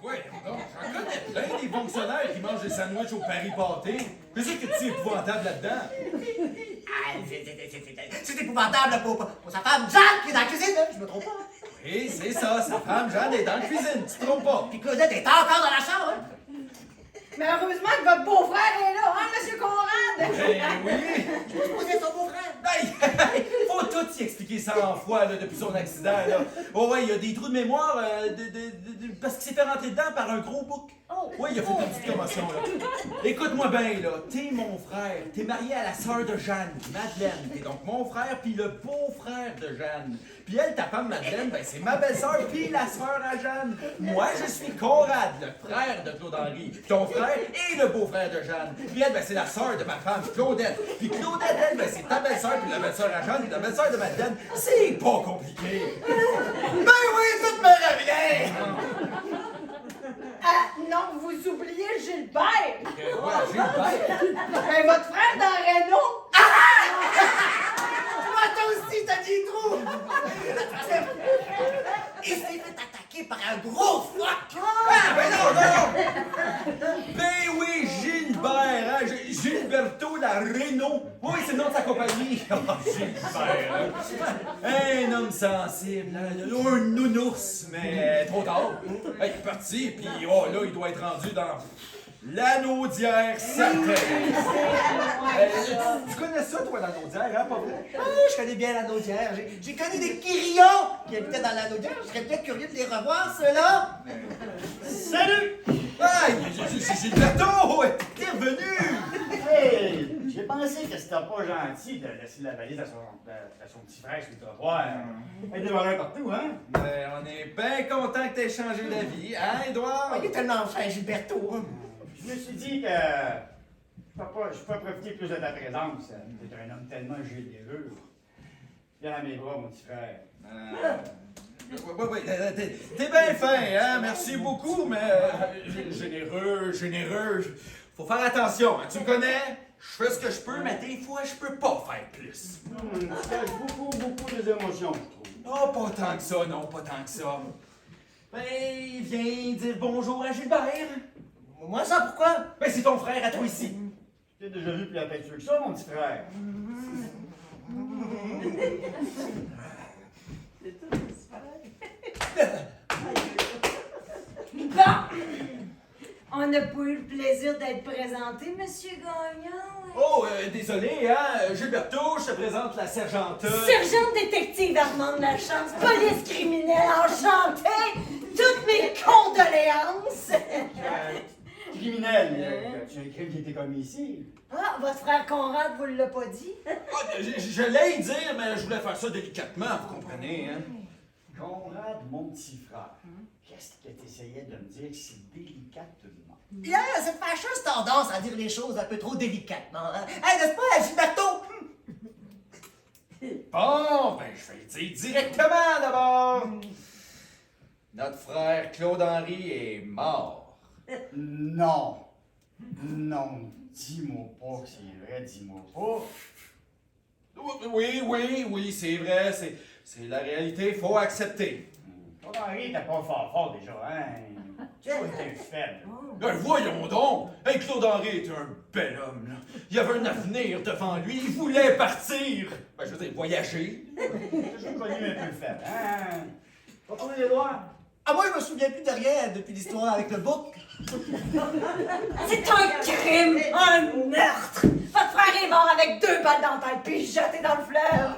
Ouais, donc, j'en connais plein des fonctionnaires qui mangent des sandwichs au Paris pâté. C'est sûr que tu es épouvantable là-dedans. Ah, c'est épouvantable là, pour sa femme Jeanne qui est dans la cuisine, là. Je me trompe pas. Oui, c'est ça, sa femme Jeanne est dans la cuisine, tu te trompes pas. Puis Claudette est encore dans la chambre, hein. Mais heureusement que votre beau-frère est là, hein, monsieur Conrad? Eh oui! Je me posais son beau-frère. Hey, faut tout y expliquer 100 fois là, depuis son accident. Là. Oh ouais, il y a des trous de mémoire parce qu'il s'est fait rentrer dedans par un gros bouc. Oh. Oui, il a fait une petite commotion. Là. Écoute-moi bien, là. T'es mon frère. T'es marié à la sœur de Jeanne, Madeleine. T'es donc mon frère puis le beau-frère de Jeanne. Puis elle, ta femme Madeleine, ben c'est ma belle-sœur puis la sœur à Jeanne. Moi, je suis Conrad, le frère de Claude-Henri. Ton frère et le beau-frère de Jeanne. Puis elle, ben c'est la sœur de ma femme, Claudette. Puis Claudette, elle, ben c'est ta belle-sœur puis la belle-sœur à Jeanne et la belle-sœur de Madeleine. C'est pas compliqué. Ben oui, tout me revient! Ah, non, vous oubliez Gilbert! Ouais, Gilbert. Ben, votre frère dans Renault! Toi aussi, t'as dit trop! Il s'est fait attaquer par un gros phoque! Ah, ben non, non! Ben oui, Gilbert, hein? Gilberto la Renault. Oui, c'est le nom de sa compagnie. Oh, Gilbert, hein? Un homme sensible, hein? Un nounours, mais trop tard. Il est parti, puis oh là, il doit être rendu dans l'Anaudière certaine. Tu connais ça, toi, l'Anaudière, hein, pas vrai? Ah, je connais bien la Naudière. J'ai connu des Quirillons qui habitaient dans la Naudière. Je serais bien curieux de les revoir, ceux-là. Salut! Hey, Gilberto! T'es revenu! Hey! J'ai pensé que c'était pas gentil de laisser la valise à son petit frère sur le trottoir. Il y a des voleurs partout, hein? Ben, on est bien content que t'aies changé d'avis, hein, Édouard? Il est tellement fin, Gilberto. Je me suis dit que je peux profiter plus de ta présence. T'es un homme tellement généreux. Viens à mes bras, mon petit frère. Oui, t'es bien fin, hein? Merci beaucoup, mais généreux. Faut faire attention, hein? Tu me connais? Je fais ce que je peux, mais des fois, je peux pas faire plus. Tu caches beaucoup des émotions, je trouve. Oh, pas tant que ça, non, pas tant que ça. Ben, viens dire bonjour à Gilbert. Moi, ça, pourquoi? Ben, c'est ton frère à toi ici. Tu t'es déjà vu plus affectueux que ça, mon petit frère. Bon! On n'a pas eu le plaisir d'être présenté, monsieur Gagnon. Oh, désolé, hein? Gilberto, je te présente la sergente. Sergent détective Armande Lachance, police criminelle enchantée, toutes mes condoléances. Criminel, tu as un crime qui a été commis ici. Ah, votre frère Conrad vous l'a pas dit? Je l'ai dire, mais je voulais faire ça délicatement, vous comprenez, hein? Conrad, mon petit frère, qu'est-ce que tu essayais de me dire si délicatement? Il y a cette fâcheuse tendance à dire les choses un peu trop délicatement. Hein? Hey, n'est-ce pas, Gilberto? Bon, ben, je vais le dire directement d'abord. Notre frère Claude-Henri est mort. Non. Non, dis-moi pas que c'est vrai, dis-moi pas. Oui, c'est vrai, c'est la réalité, faut accepter. Claude-Henri était pas fort déjà, hein? Tu vois, t'es faible. Ben voyons donc! Hey, Claude-Henri est un bel homme, là. Il avait un avenir devant lui, il voulait partir! Ben, je veux dire, voyager. J'ai toujours connu un peu faible, hein? Pas tourner les doigts? Ah, moi, je me souviens plus de rien depuis l'histoire avec le bouc. C'est un crime, un meurtre. Votre frère est mort avec 2 balles dans la tête puis jeté dans le fleuve.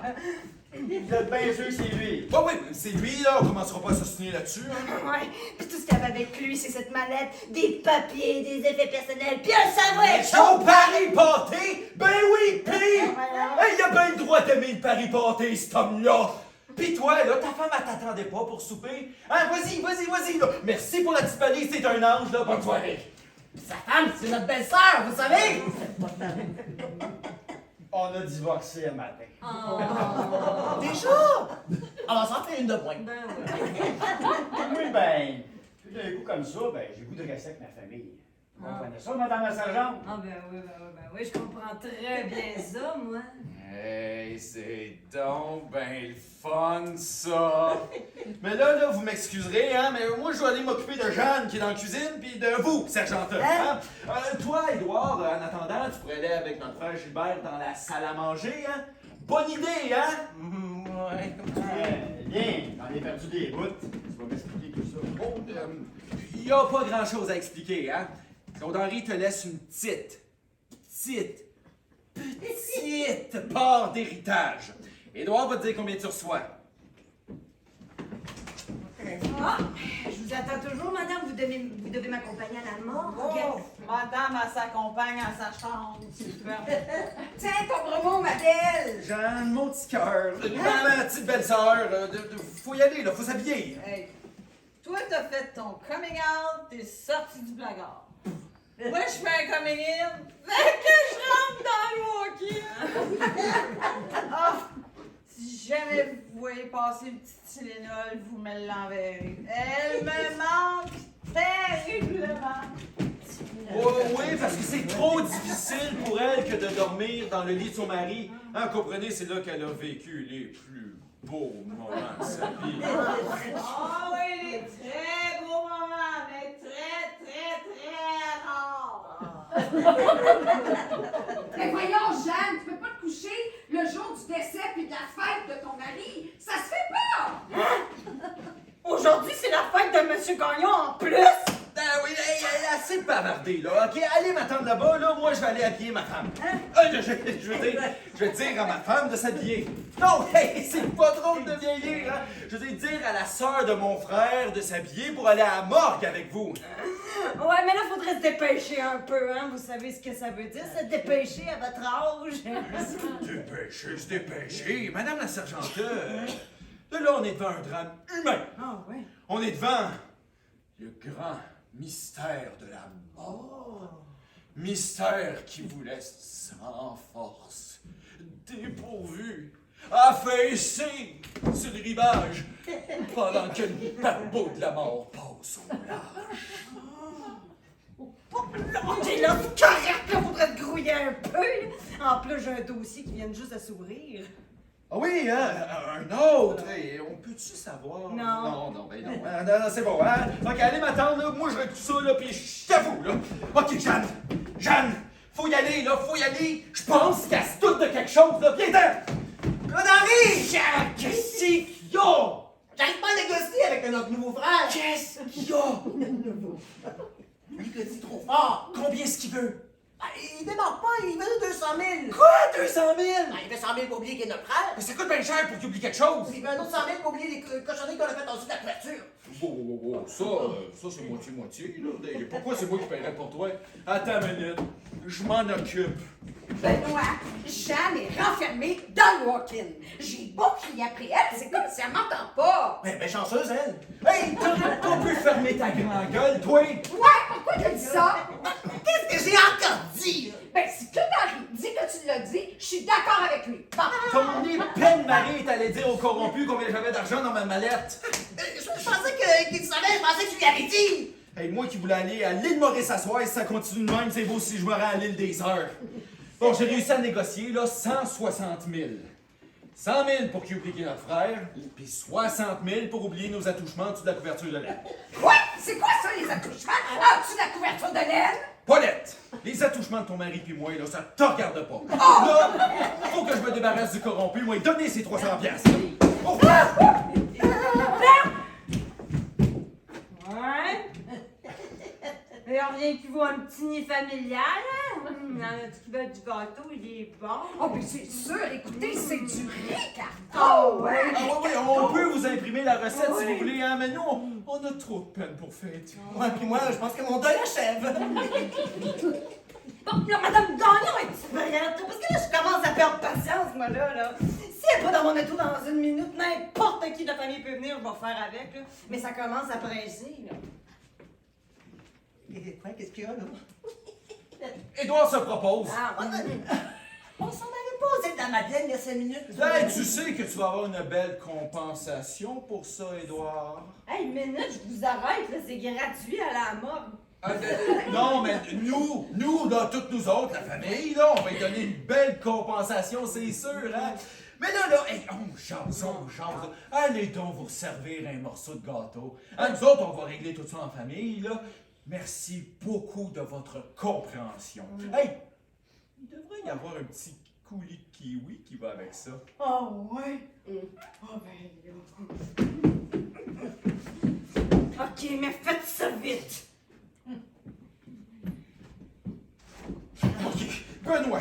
vous êtes bien sûr que c'est lui. Bah oui, c'est lui, là, on commencera pas à s'ostiner là-dessus, hein. Ouais, puis tout ce qu'il y avait avec lui, c'est cette mallette, des papiers, des effets personnels, puis un savoir Son pari pâté? Ben oui, pis! Hey, il a bien le droit d'aimer le pari pâté, cet homme-là! Pis toi, là, ta femme, elle t'attendait pas pour souper? Hein, vas-y, là! Merci pour la petite palisse, c'est un ange, là, bonne soirée! Sa femme, c'est notre belle-sœur, vous savez! On a divorcé un matin. Déjà? On va s'en faire une de point. Oui, ben, tout d'un coup comme ça, ben, j'ai le goût de rester avec ma famille. Vous comprenez ça, madame la sergente? Ah oui, je comprends très bien ça, moi. Hey, c'est donc ben le fun, ça! Mais là, vous m'excuserez, hein, mais moi, je dois aller m'occuper de Jeanne qui est dans la cuisine, puis de vous, sergente. Hein? Toi, Édouard, en attendant, tu pourrais aller avec notre frère Gilbert dans la salle à manger, hein? Bonne idée, hein? Ouais. Bien, j'en ai perdu des bouts. Tu vas m'expliquer tout ça. Bon, il n'y a pas grand-chose à expliquer, hein? Claude-Henri te laisse une petite part d'héritage. Édouard va te dire combien tu reçois. Ah, je vous attends toujours, madame. Vous devez m'accompagner à la mort. Oh, madame, elle s'accompagne à sa chambre. Super. Tiens, ton gros mot, ma belle! Jeanne, mon petit cœur, ma petite belle-sœur, faut y aller, là, faut s'habiller. Hey, toi, t'as fait ton coming out, t'es sorti du blagueur. Moi, je fais un coming in, fait que je rentre dans le walkie. Ah, si jamais vous voyez passer une petite Tylenol, vous me l'enverrez. Elle me manque terriblement. Oh, oui, parce que c'est trop difficile pour elle que de dormir dans le lit de son mari. Hein, comprenez, c'est là qu'elle a vécu les plus beaux moments de sa vie. Ah oui, les très beaux moments, mais très rares. Mais voyons, Jeanne, tu peux pas te coucher le jour du décès puis de la fête de ton mari. Ça se fait pas! Aujourd'hui, c'est la fête de M. Gagnon en plus. Ah oui, elle a assez bavardé, là. OK, allez m'attendre là-bas, là. Moi, je vais aller habiller ma femme. Je vais dire à ma femme de s'habiller. Non, hey, c'est pas drôle de vieillir, hein. Je vais dire à la sœur de mon frère de s'habiller pour aller à la morgue avec vous. Ouais, mais là, faudrait se dépêcher un peu, hein. Vous savez ce que ça veut dire, se dépêcher à votre âge. Se dépêcher. Madame la sergente, là, on est devant un drame humain. Ah, ouais. On est devant le grand mystère de la mort. Mystère qui vous laisse sans force, dépourvu, affaissé sur le rivage, pendant que le paquebot de la mort passe au large. OK, là, c'est correct, là, faudrait te grouiller un peu. Là. En plus, j'ai un dossier qui vient juste de s'ouvrir. Ah oui, hein, un autre. Hey, on peut-tu savoir? Non. Non, c'est bon, hein? OK, allez m'attendre, là. Moi, je règle tout ça, là, puis je t'avoue, là. OK, Jeanne, faut y aller, là, faut y aller. Je pense qu'elle se doute de quelque chose, là. Viens-t'en! Claude-Henri! Qu'est-ce qu'il y a? J'arrive pas à négocier avec notre nouveau frère! Qu'est-ce qu'il y a? Lui qui dit trop fort! Combien est-ce qu'il veut? Ben, il démarre pas, il veut 200 000! Quoi? 200 000? Ben, il veut 100 000 pour oublier qu'il est notre frère! Mais ça coûte bien cher pour qu'il oublie quelque chose. Il veut un autre 100 000 pour oublier les cochonneries qu'on a faites en dessous de la couverture! Wow, ça c'est moitié-moitié, là. Et pourquoi c'est moi qui paierais pour toi? Attends une minute, je m'en occupe. Benoît, Jeanne est renfermée dans le walk-in. J'ai beau crier après elle, c'est comme si elle m'entend pas. Ben, chanceuse, elle! Hey, t'aurais pas pu fermer ta grande gueule, toi? Ouais, pourquoi tu dis ça? Qu'est-ce que j'ai encore dit? Ben, si Claude-Henri dit que tu l'as dit, je suis d'accord avec lui. Bon. Ton épine mari est allé dire au corrompu combien j'avais d'argent dans ma mallette. Je pensais qu'il savait, je pensais que tu lui avais dit! Hey, moi qui voulais aller à l'île Maurice-à-Soir, si ça continue de même, c'est beau si je me rends à l'île des Sœurs. Bon, j'ai réussi à négocier, là, 160 000. 100 000 pour qu'il oublie notre frère, puis 60 000 pour oublier nos attouchements en dessous de la couverture de laine. Quoi? C'est quoi ça, les attouchements? En dessous de la couverture de laine? Paulette, les attouchements de ton mari puis moi, là, ça te regarde pas. Là, faut que je me débarrasse du corrompu, moi, donner ces 300 piastres. Oh. Ouais. Il n'y a rien qui vaut un petit nid familial, hein? Il y en a qui veulent du gâteau, il est bon. Oh, ben c'est sûr, écoutez, c'est du riz, Oh, ouais! Ah oui, on peut vous imprimer la recette si vous voulez, hein, mais nous, on a trop de peine pour fêter. Ouais, puis moi, je pense que mon deuil achève. Bon, là, Madame Gagnon est prête, parce que là, je commence à perdre patience, moi, là. Si elle n'est pas dans mon auto dans une minute, n'importe qui de la famille peut venir, je vais faire avec, là. Mais ça commence à presser, là. Et quoi, qu'est-ce qu'il y a, là? Édouard se propose. Ah, On s'en allait pas au Zip de la Madeleine il y a 5 minutes. Hey, tu sais que tu vas avoir une belle compensation pour ça, Édouard. hey, une minute, je vous arrête, là, c'est gratuit à la morgue. Non, mais nous, là, toutes nous autres, la famille, là, on va lui donner une belle compensation, c'est sûr, hein? Mais là, hey, on jase. Allez donc vous servir un morceau de gâteau. Hein, nous autres, on va régler tout ça en famille, là. Merci beaucoup de votre compréhension. Hey, il devrait y avoir un petit coulis de kiwi qui va avec ça. Oh, ouais? Oh, ben, OK, mais faites ça vite. OK, Benoît,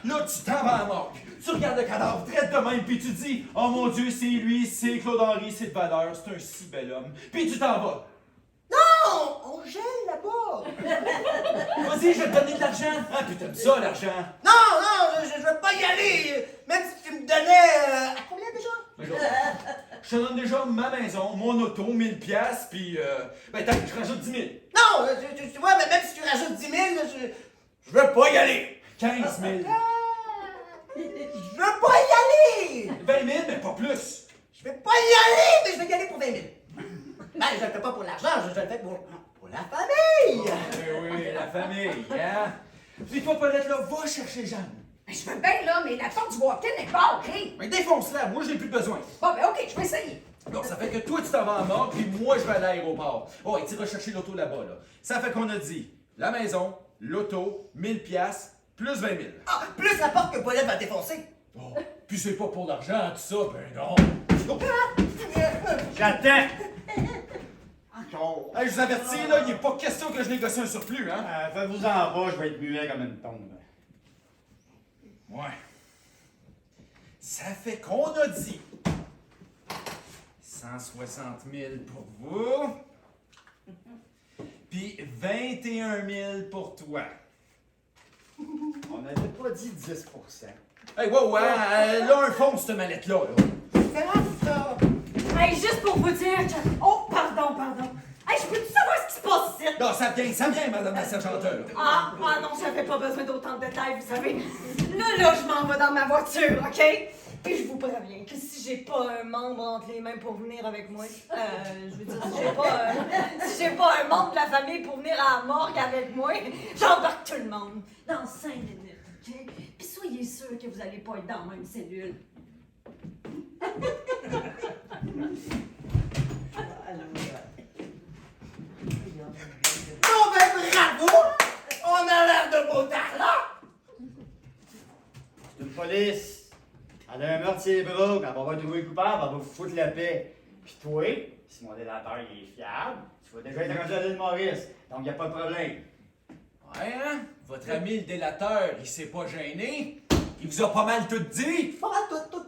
là, tu t'en vas à la morgue. Tu regardes le cadavre, traite de même, puis tu dis « Oh mon Dieu, c'est lui, c'est Claude-Henri, c'est de valeur, c'est un si bel homme. » Puis tu t'en vas. Non! On gèle là-bas! Vas-y, je vais te donner de l'argent. Ah, tu t'aimes ça, l'argent. Non, je veux pas y aller! Même si tu me donnais... à combien déjà? Je te donne déjà ma maison, mon auto, 1000 $, puis ben t'as, je rajoute 10 000. Non! Tu vois, mais même si tu rajoutes 10 000, je veux pas y aller! 15 000. Je veux pas y aller! 20 000, mais pas plus. Je vais pas y aller, mais je vais y aller pour 20 000. Ben, je le fais pas pour l'argent, je le fais pour la famille! Oui, la famille, hein? Puis toi, Paulette, là, va chercher Jeanne. Ben, je veux bien, là, mais la porte du walk-in est barrée. Mais défonce-la, moi, j'ai plus besoin. Bon, ben, OK, je vais essayer. Donc, ça fait que toi, tu t'en vas en mort, puis moi, je vais à l'aéroport. Oh, et tu vas chercher l'auto là-bas, là. Ça fait qu'on a dit la maison, l'auto, 1000 $, plus 20 000. Ah, plus la porte que Paulette va défoncer. Oh, puis c'est pas pour l'argent, tout ça, ben non. J'attends! Encore! Hey, je vous avertis, là, il n'est pas question que je négocie un surplus, hein? Faites-vous en pas, je vais être muet comme une tombe. Ouais. Ça fait qu'on a dit 160 000 pour vous, puis 21 000 pour toi. On n'avait pas dit 10 %. Hey, ouais, là, un fond, cette mallette-là, là. C'est là, ça! Hey, juste pour vous dire que... Oh, pardon. Hey, je peux-tu savoir ce qui se passe ici? Non, ça vient, madame la sergenteur. Ah non, j'avais pas besoin d'autant de détails, vous savez. Là, je m'en vais dans ma voiture, OK? Puis je vous préviens que si j'ai pas un membre entre les mains pour venir avec moi, je veux dire, si j'ai pas un membre de la famille pour venir à la morgue avec moi, j'embarque tout le monde dans 5 minutes, OK? Puis soyez sûrs que vous allez pas être dans la même cellule. Non, ben bravo! On a l'air de beaux talents! C'est une police. Elle a un meurtre sur les bras, quand on va trouver le coupable, on va vous foutre la paix. Puis toi, si mon délateur il est fiable, tu vas déjà être rendu à l'île Maurice. Donc il a pas de problème. Ouais, hein? Votre ami le délateur, il s'est pas gêné. Il vous a pas mal tout dit. Ah, tout.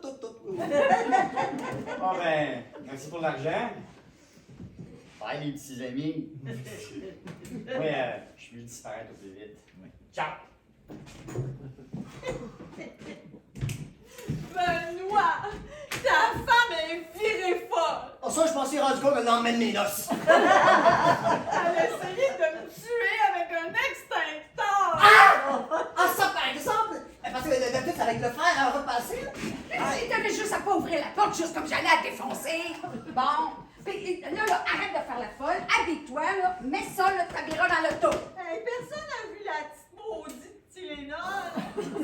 Bon ben, merci pour l'argent. Bye les petits amis. Oui, je vais disparaître au plus vite. Ciao! Benoît, ta femme est virée folle. Oh, ça, je m'en suis rendu compte le lendemain de mes noces. Elle a essayé de me tuer avec un extincteur. Ah, ça, par exemple, parce que d'habitude, avec le fer à repasser. Il t'avais juste à pas ouvrir la porte, juste comme j'allais à te défoncer. Bon. Puis là, arrête de faire la folle. Habille-toi, là. Mets ça, là, t'habilleras dans l'auto. Hey, personne n'a vu la petite maudite Tylénol.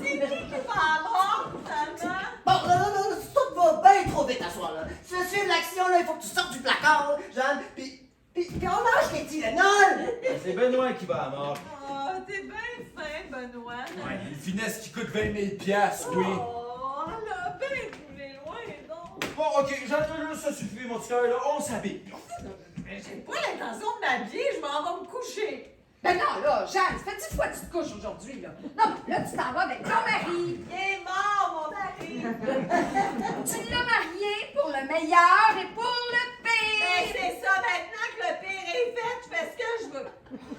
C'est qui va à mort, finalement? Bon, non, tout va bien trop vite à soir, là. Si tu veux suivre l'action, là, il faut que tu sortes du placard, Jeanne, puis on lâche les Tylenol! C'est Benoît qui va à mort. Ah, t'es bien fin, Benoît. Ouais, une finesse qui coûte 20 000 $, oui. Oh, elle a bien roulé loin, donc. Bon, ok, j'en ça suffit, mon petit cœur, là, on s'habille. Mais j'ai pas l'intention de m'habiller, je m'en vais me coucher. Ben non, là, Jeanne, ça fait 10 fois que tu te couches aujourd'hui, là. Non, mais là, tu t'en vas avec ton mari. Il est mort, mon mari! Tu l'as marié pour le meilleur et pour le Ben, pire. c'est ça, maintenant que le pire est fait, je fais ce que je veux.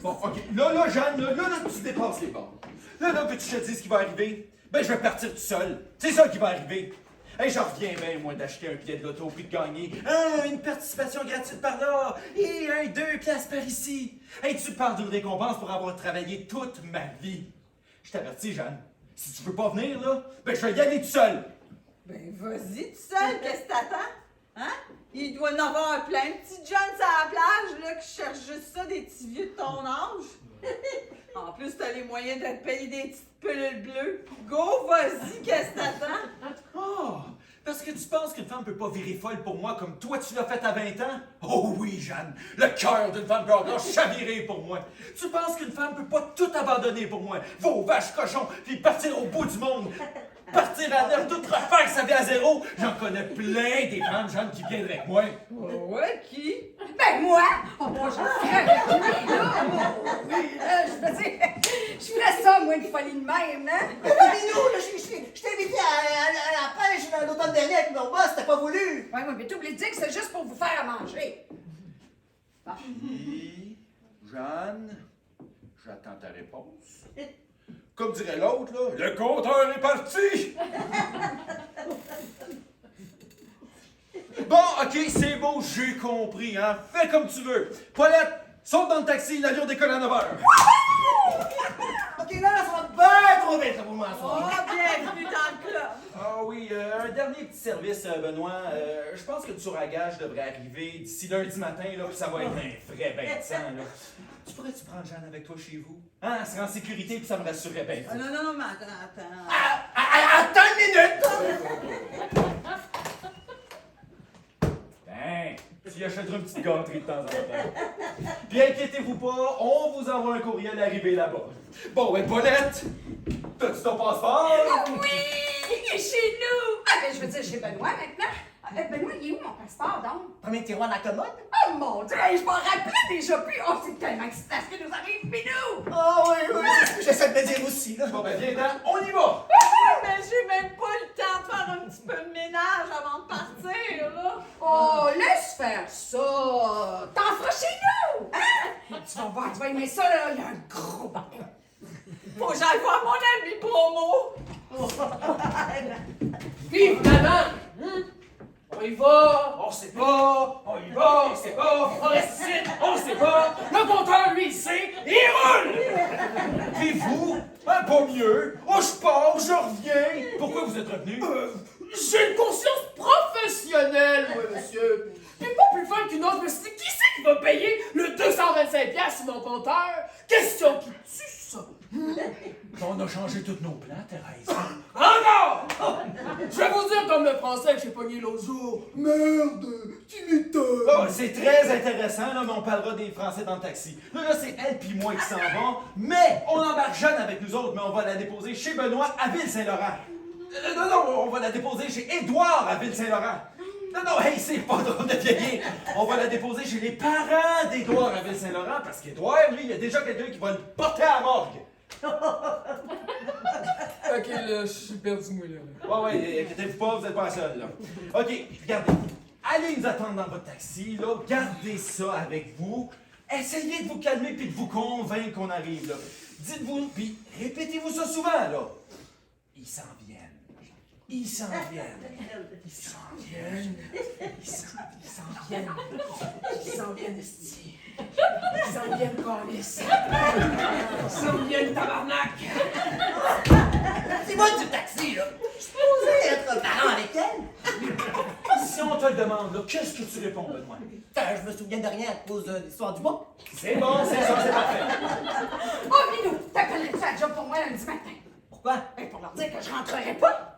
Bon, OK. Là, Jeanne, là, tu dépasses les bornes. Là, que tu te dis ce qui va arriver, ben, je vais partir tout seul. C'est ça qui va arriver. Hey, j'en reviens bien, moi, d'acheter un billet de loto puis de gagner une participation gratuite par là et 2 places par ici. Hey, tu parles d'une récompense pour avoir travaillé toute ma vie. Je t'avertis, Jeanne, si tu veux pas venir, là, ben, je vais y aller tout seul. Ben, vas-y tout seul, qu'est-ce que t'attends? Hein? Il doit en avoir plein de petits jeunes sur la plage, là, qui cherchent juste ça, des petits vieux de ton âge. En plus, t'as les moyens de te payer des petites pilules bleues. Go, vas-y, qu'est-ce que t'attends? Oh, parce que tu penses qu'une femme peut pas virer folle pour moi comme toi tu l'as fait à 20 ans? Oh oui, Jeanne, le cœur d'une femme peut encore chavirer pour moi. Tu penses qu'une femme peut pas tout abandonner pour moi? Vos vaches cochons, puis partir au bout du monde. Partir à neuf, tout refaire sa vie à zéro. J'en connais plein des femmes, Jeanne, qui viendraient avec moi. Ouais, qui? Ben moi, moi je ferais avec lui, là. Oui, là, je veux dire, je ferais ça, moi, une folie de même, hein? Mais nous, là, je t'ai invité à la pêche l'automne dernier avec mon boss, t'as pas voulu. Ouais, mais t'oublies de dire que c'est juste pour vous faire à manger. Puis, Jeanne, j'attends ta réponse. Comme dirait l'autre, là, le compteur est parti! Bon, OK, c'est beau, j'ai compris, hein. Fais comme tu veux. Paulette, saute dans le taxi, l'avion décolle à 9h. OK, là, ça va bien trop vite, là, pour m'asseoir. Oh, bienvenue dans le club. Ah oui, un dernier petit service, Benoît. Je pense que le tour-à-gage devrait arriver d'ici lundi matin, là, puis ça va être un vrai bain de sang, là. Tu pourrais-tu prendre Jeanne avec toi chez vous? Hein, elle serait en sécurité, puis ça me rassurerait bien. Ah, non, mais attends. Attends une minute! Ben, tu y achèteras une petite gâterie de temps en temps. Puis inquiétez-vous pas, on vous envoie un courriel arrivé là-bas. Bon, ben, Paulette, t'as-tu ton passeport? Oui, il est chez nous. Ah, ben, je veux dire, chez Benoît maintenant. Benoît, il est où mon passeport, donc? Premier tiroir dans la commode? Oh mon Dieu, hey, je m'en rappelais déjà plus. Oh, c'est tellement excitant ce qui nous arrive, puis nous. Oh oui, c'est ce que j'essaie de me dire aussi, là. Bon, ben, viens-t'en, on y va! Mais j'ai même pas le temps de faire un petit peu de ménage avant de partir, là. Oh, laisse faire ça. T'en feras chez nous, hein? Tu vas voir, tu vas aimer ça, là. Il y a un gros bordel. Faut que j'aille voir mon ami promo. Puis, évidemment, on y va, on sait pas, on y va, on sait pas, on reste ici, on sait pas. Le compteur, lui, il sait, et il roule! Et vous? Hein, pas mieux. Oh, je pars, je reviens. Pourquoi vous êtes revenu? J'ai une conscience professionnelle, moi, monsieur. Puis pas plus folle qu'une autre, je me suis dit, qui c'est qui va payer le 225$ sur mon compteur? Question qui tue ça. On a changé tous nos plans, Thérèse. Encore! Je vais vous dire comme le français que j'ai pogné l'autre jour. Merde, tu m'étonnes. Oh, c'est très intéressant, là, mais on parlera des Français dans le taxi. Là, c'est elle puis moi qui s'en vont, mais on embarque Jeanne avec nous autres, mais on va la déposer chez Benoît à Ville-Saint-Laurent. Non, on va la déposer chez Édouard à Ville-Saint-Laurent. Non, hey, c'est pas drôle de vieillir. On va la déposer chez les parents d'Édouard à Ville-Saint-Laurent, parce qu'Édouard, lui, il y a déjà quelqu'un qui va le porter à la morgue. Ok, là, je suis perdu, moi, là. Ouais, inquiétez-vous pas, vous êtes pas seul, là. OK, regardez. Allez nous attendre dans votre taxi, là. Gardez ça avec vous. Essayez de vous calmer puis de vous convaincre qu'on arrive, là. Dites-vous, puis répétez-vous ça souvent, là. Ils s'en viennent. Ils s'en viennent. Ils s'en viennent. Ils s'en viennent. Ils s'en viennent, esti. Ils s'en viennent, câlisse. Ils s'en viennent, tabarnak. C'est moi du taxi, là. Je suis supposé être parent avec elle. Si on te le demande, là, qu'est-ce que tu réponds, Benoît? Je me souviens de rien à cause de l'histoire du bois. C'est bon, c'est ça, c'est parfait. Oh, Minou, t'appelles-tu à job pour moi lundi matin? Pourquoi? Ben, pour leur dire que je rentrerai pas.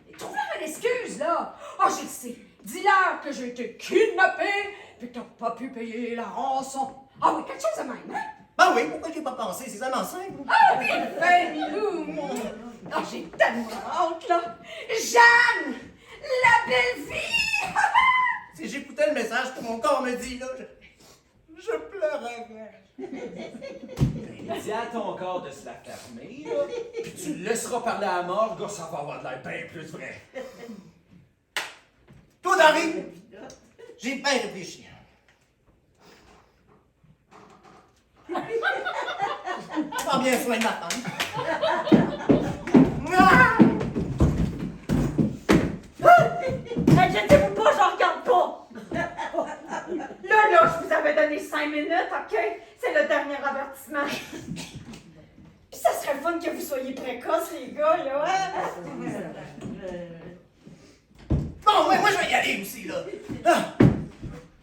Et trouve-leur une excuse, là. Oh, je le sais. Dis-leur que j'ai été kidnappée puis que t'as pas pu payer la rançon. Ah oui, quelque chose de même, hein? Ben oui, pourquoi j'ai pas pensé? C'est seulement simple. Ah oui, ben, Milou! Oh, j'ai tellement hâte, là! Jeanne! La belle vie! Si j'écoutais le message que mon corps me dit, là, je pleurais. Ben, dis à ton corps de se la fermer, là, puis tu le laisseras parler à la mort, gars, ça va avoir de l'air bien plus vrai. Toi, Dari, j'ai bien réfléchi. Prends bien soin de ma femme. Inquiétez-vous pas, je regarde pas! Là, je vous avais donné 5 minutes, OK? C'est le dernier avertissement. Puis ça serait le fun que vous soyez précoces, les gars, là. Bon, ouais, moi, je vais y aller aussi, là. Ah.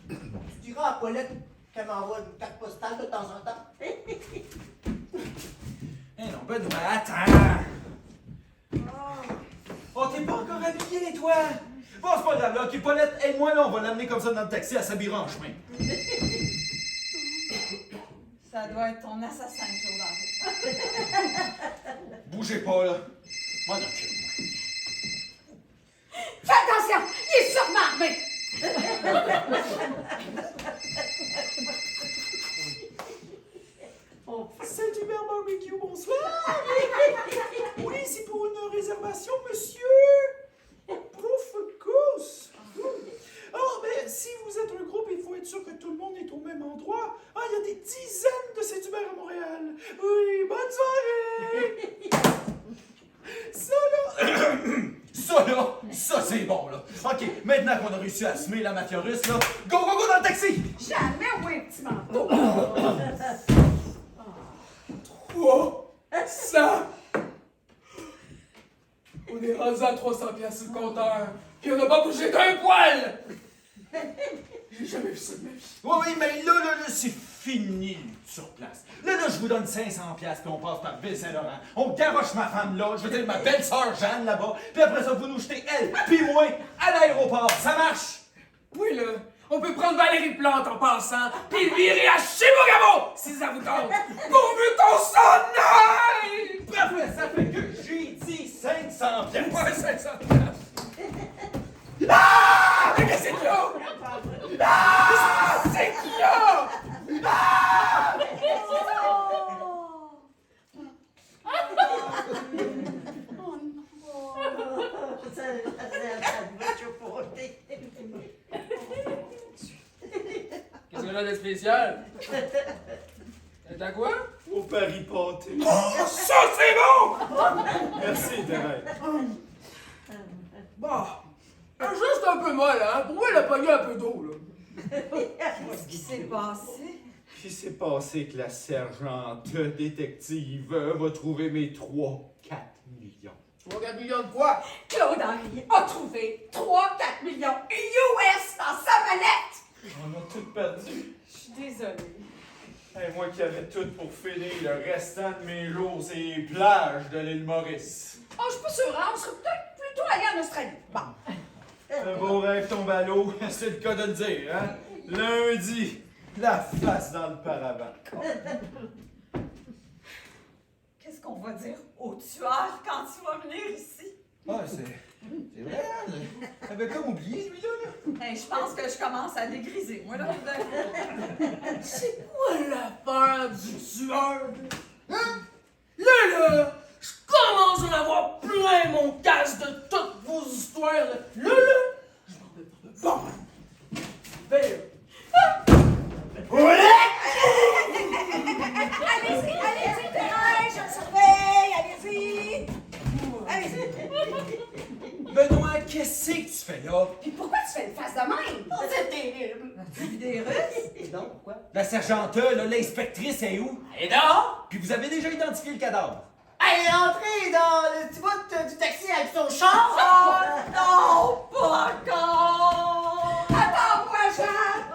Tu diras à Paulette qu'elle m'envoie une carte postale de temps en temps. Eh non, Benoît, attends! Oh, t'es pas encore habillé, toi? Bon, c'est pas grave, là. OK, Paulette, aide-moi, là, on va l'amener comme ça dans le taxi, elle s'habillera en chemin. Ça doit être ton assassin, Claude. Bougez pas, là. M'en occupe. Fais attention, il est sûrement armé. Saint-Hubert Barbecue, bonsoir! Oui, c'est pour une réservation, monsieur! Pouf, gousse! Alors, ben, si vous êtes un groupe, il faut être sûr que tout le monde est au même endroit. Ah, il y a des dizaines de Saint-Hubert à Montréal. Oui, bonne soirée! Ça, c'est bon, là. OK, maintenant qu'on a réussi à semer la mafia russe, là, go, go, go dans le taxi! Jamais, oui, petit manteau. 300! On est rendu à 300 piastres sur le compteur. Puis on n'a pas bougé d'un poil! J'ai jamais vu ça de ma vie. Oui, mais là, c'est fini sur place. Là, je vous donne 500 piastres, puis on passe par Ville-Saint-Laurent. On garoche ma femme là, je veux dire ma belle-sœur Jeanne là-bas, puis après ça, vous nous jetez elle, puis moi, à l'aéroport. Ça marche? Oui, là, on peut prendre Valérie Plante en passant, puis virer à Chibougamau, si ça vous tente, pourvu qu'on s'en aille! Parfait, ça fait que j'ai dit 500 piastres. Ouais, 500 piastres. Ah! Mais qu'est-ce qu'il y a? Ah! C'est qu'il y a? Ah! Qu'est-ce qu'on a de spécial? T'as quoi? Au Paris pâté. Oh, ça c'est bon! Merci, Thérèse. Bon, juste un peu molle, hein? Pour moi, elle a pogné un peu d'eau, là. Qu'est-ce qui s'est passé? Puis c'est passé que la sergente détective va trouver mes 3-4 millions. 3-4 millions de quoi? Claude Henry a trouvé 3-4 millions US dans sa mallette. On a tout perdu. Je suis désolée. Et moi qui avais tout pour finir le restant de mes jours sur les plages de l'île Maurice. Oh, je suis pas sûre, hein? On serait peut-être plutôt allé en Australie. Bon. Un beau rêve tombe à l'eau, c'est le cas de le dire, hein? Lundi, la face dans le paravent. Qu'est-ce qu'on va dire au tueur quand il va venir ici? Ah, c'est vrai, hein? J'avais comme oublié, lui, là. Hey, je pense que je commence à dégriser, moi, là. C'est quoi l'affaire du tueur? Hein? Là, je commence à en avoir plein mon casse de toutes vos histoires. Là, je m'en vais pas. Bon. Ben, Allez-y, Thérèse, je le surveille, allez-y. Allez-y. Benoît, qu'est-ce que tu fais là? Puis pourquoi tu fais une face de même? Oh, c'est terrible. Des Russes? Non, pourquoi? La sergente, là, l'inspectrice est où? Et non! Puis vous avez déjà identifié le cadavre? Elle est entrée dans le petit bout du taxi avec son char! Oh non, pas encore! Attends-moi, Jean.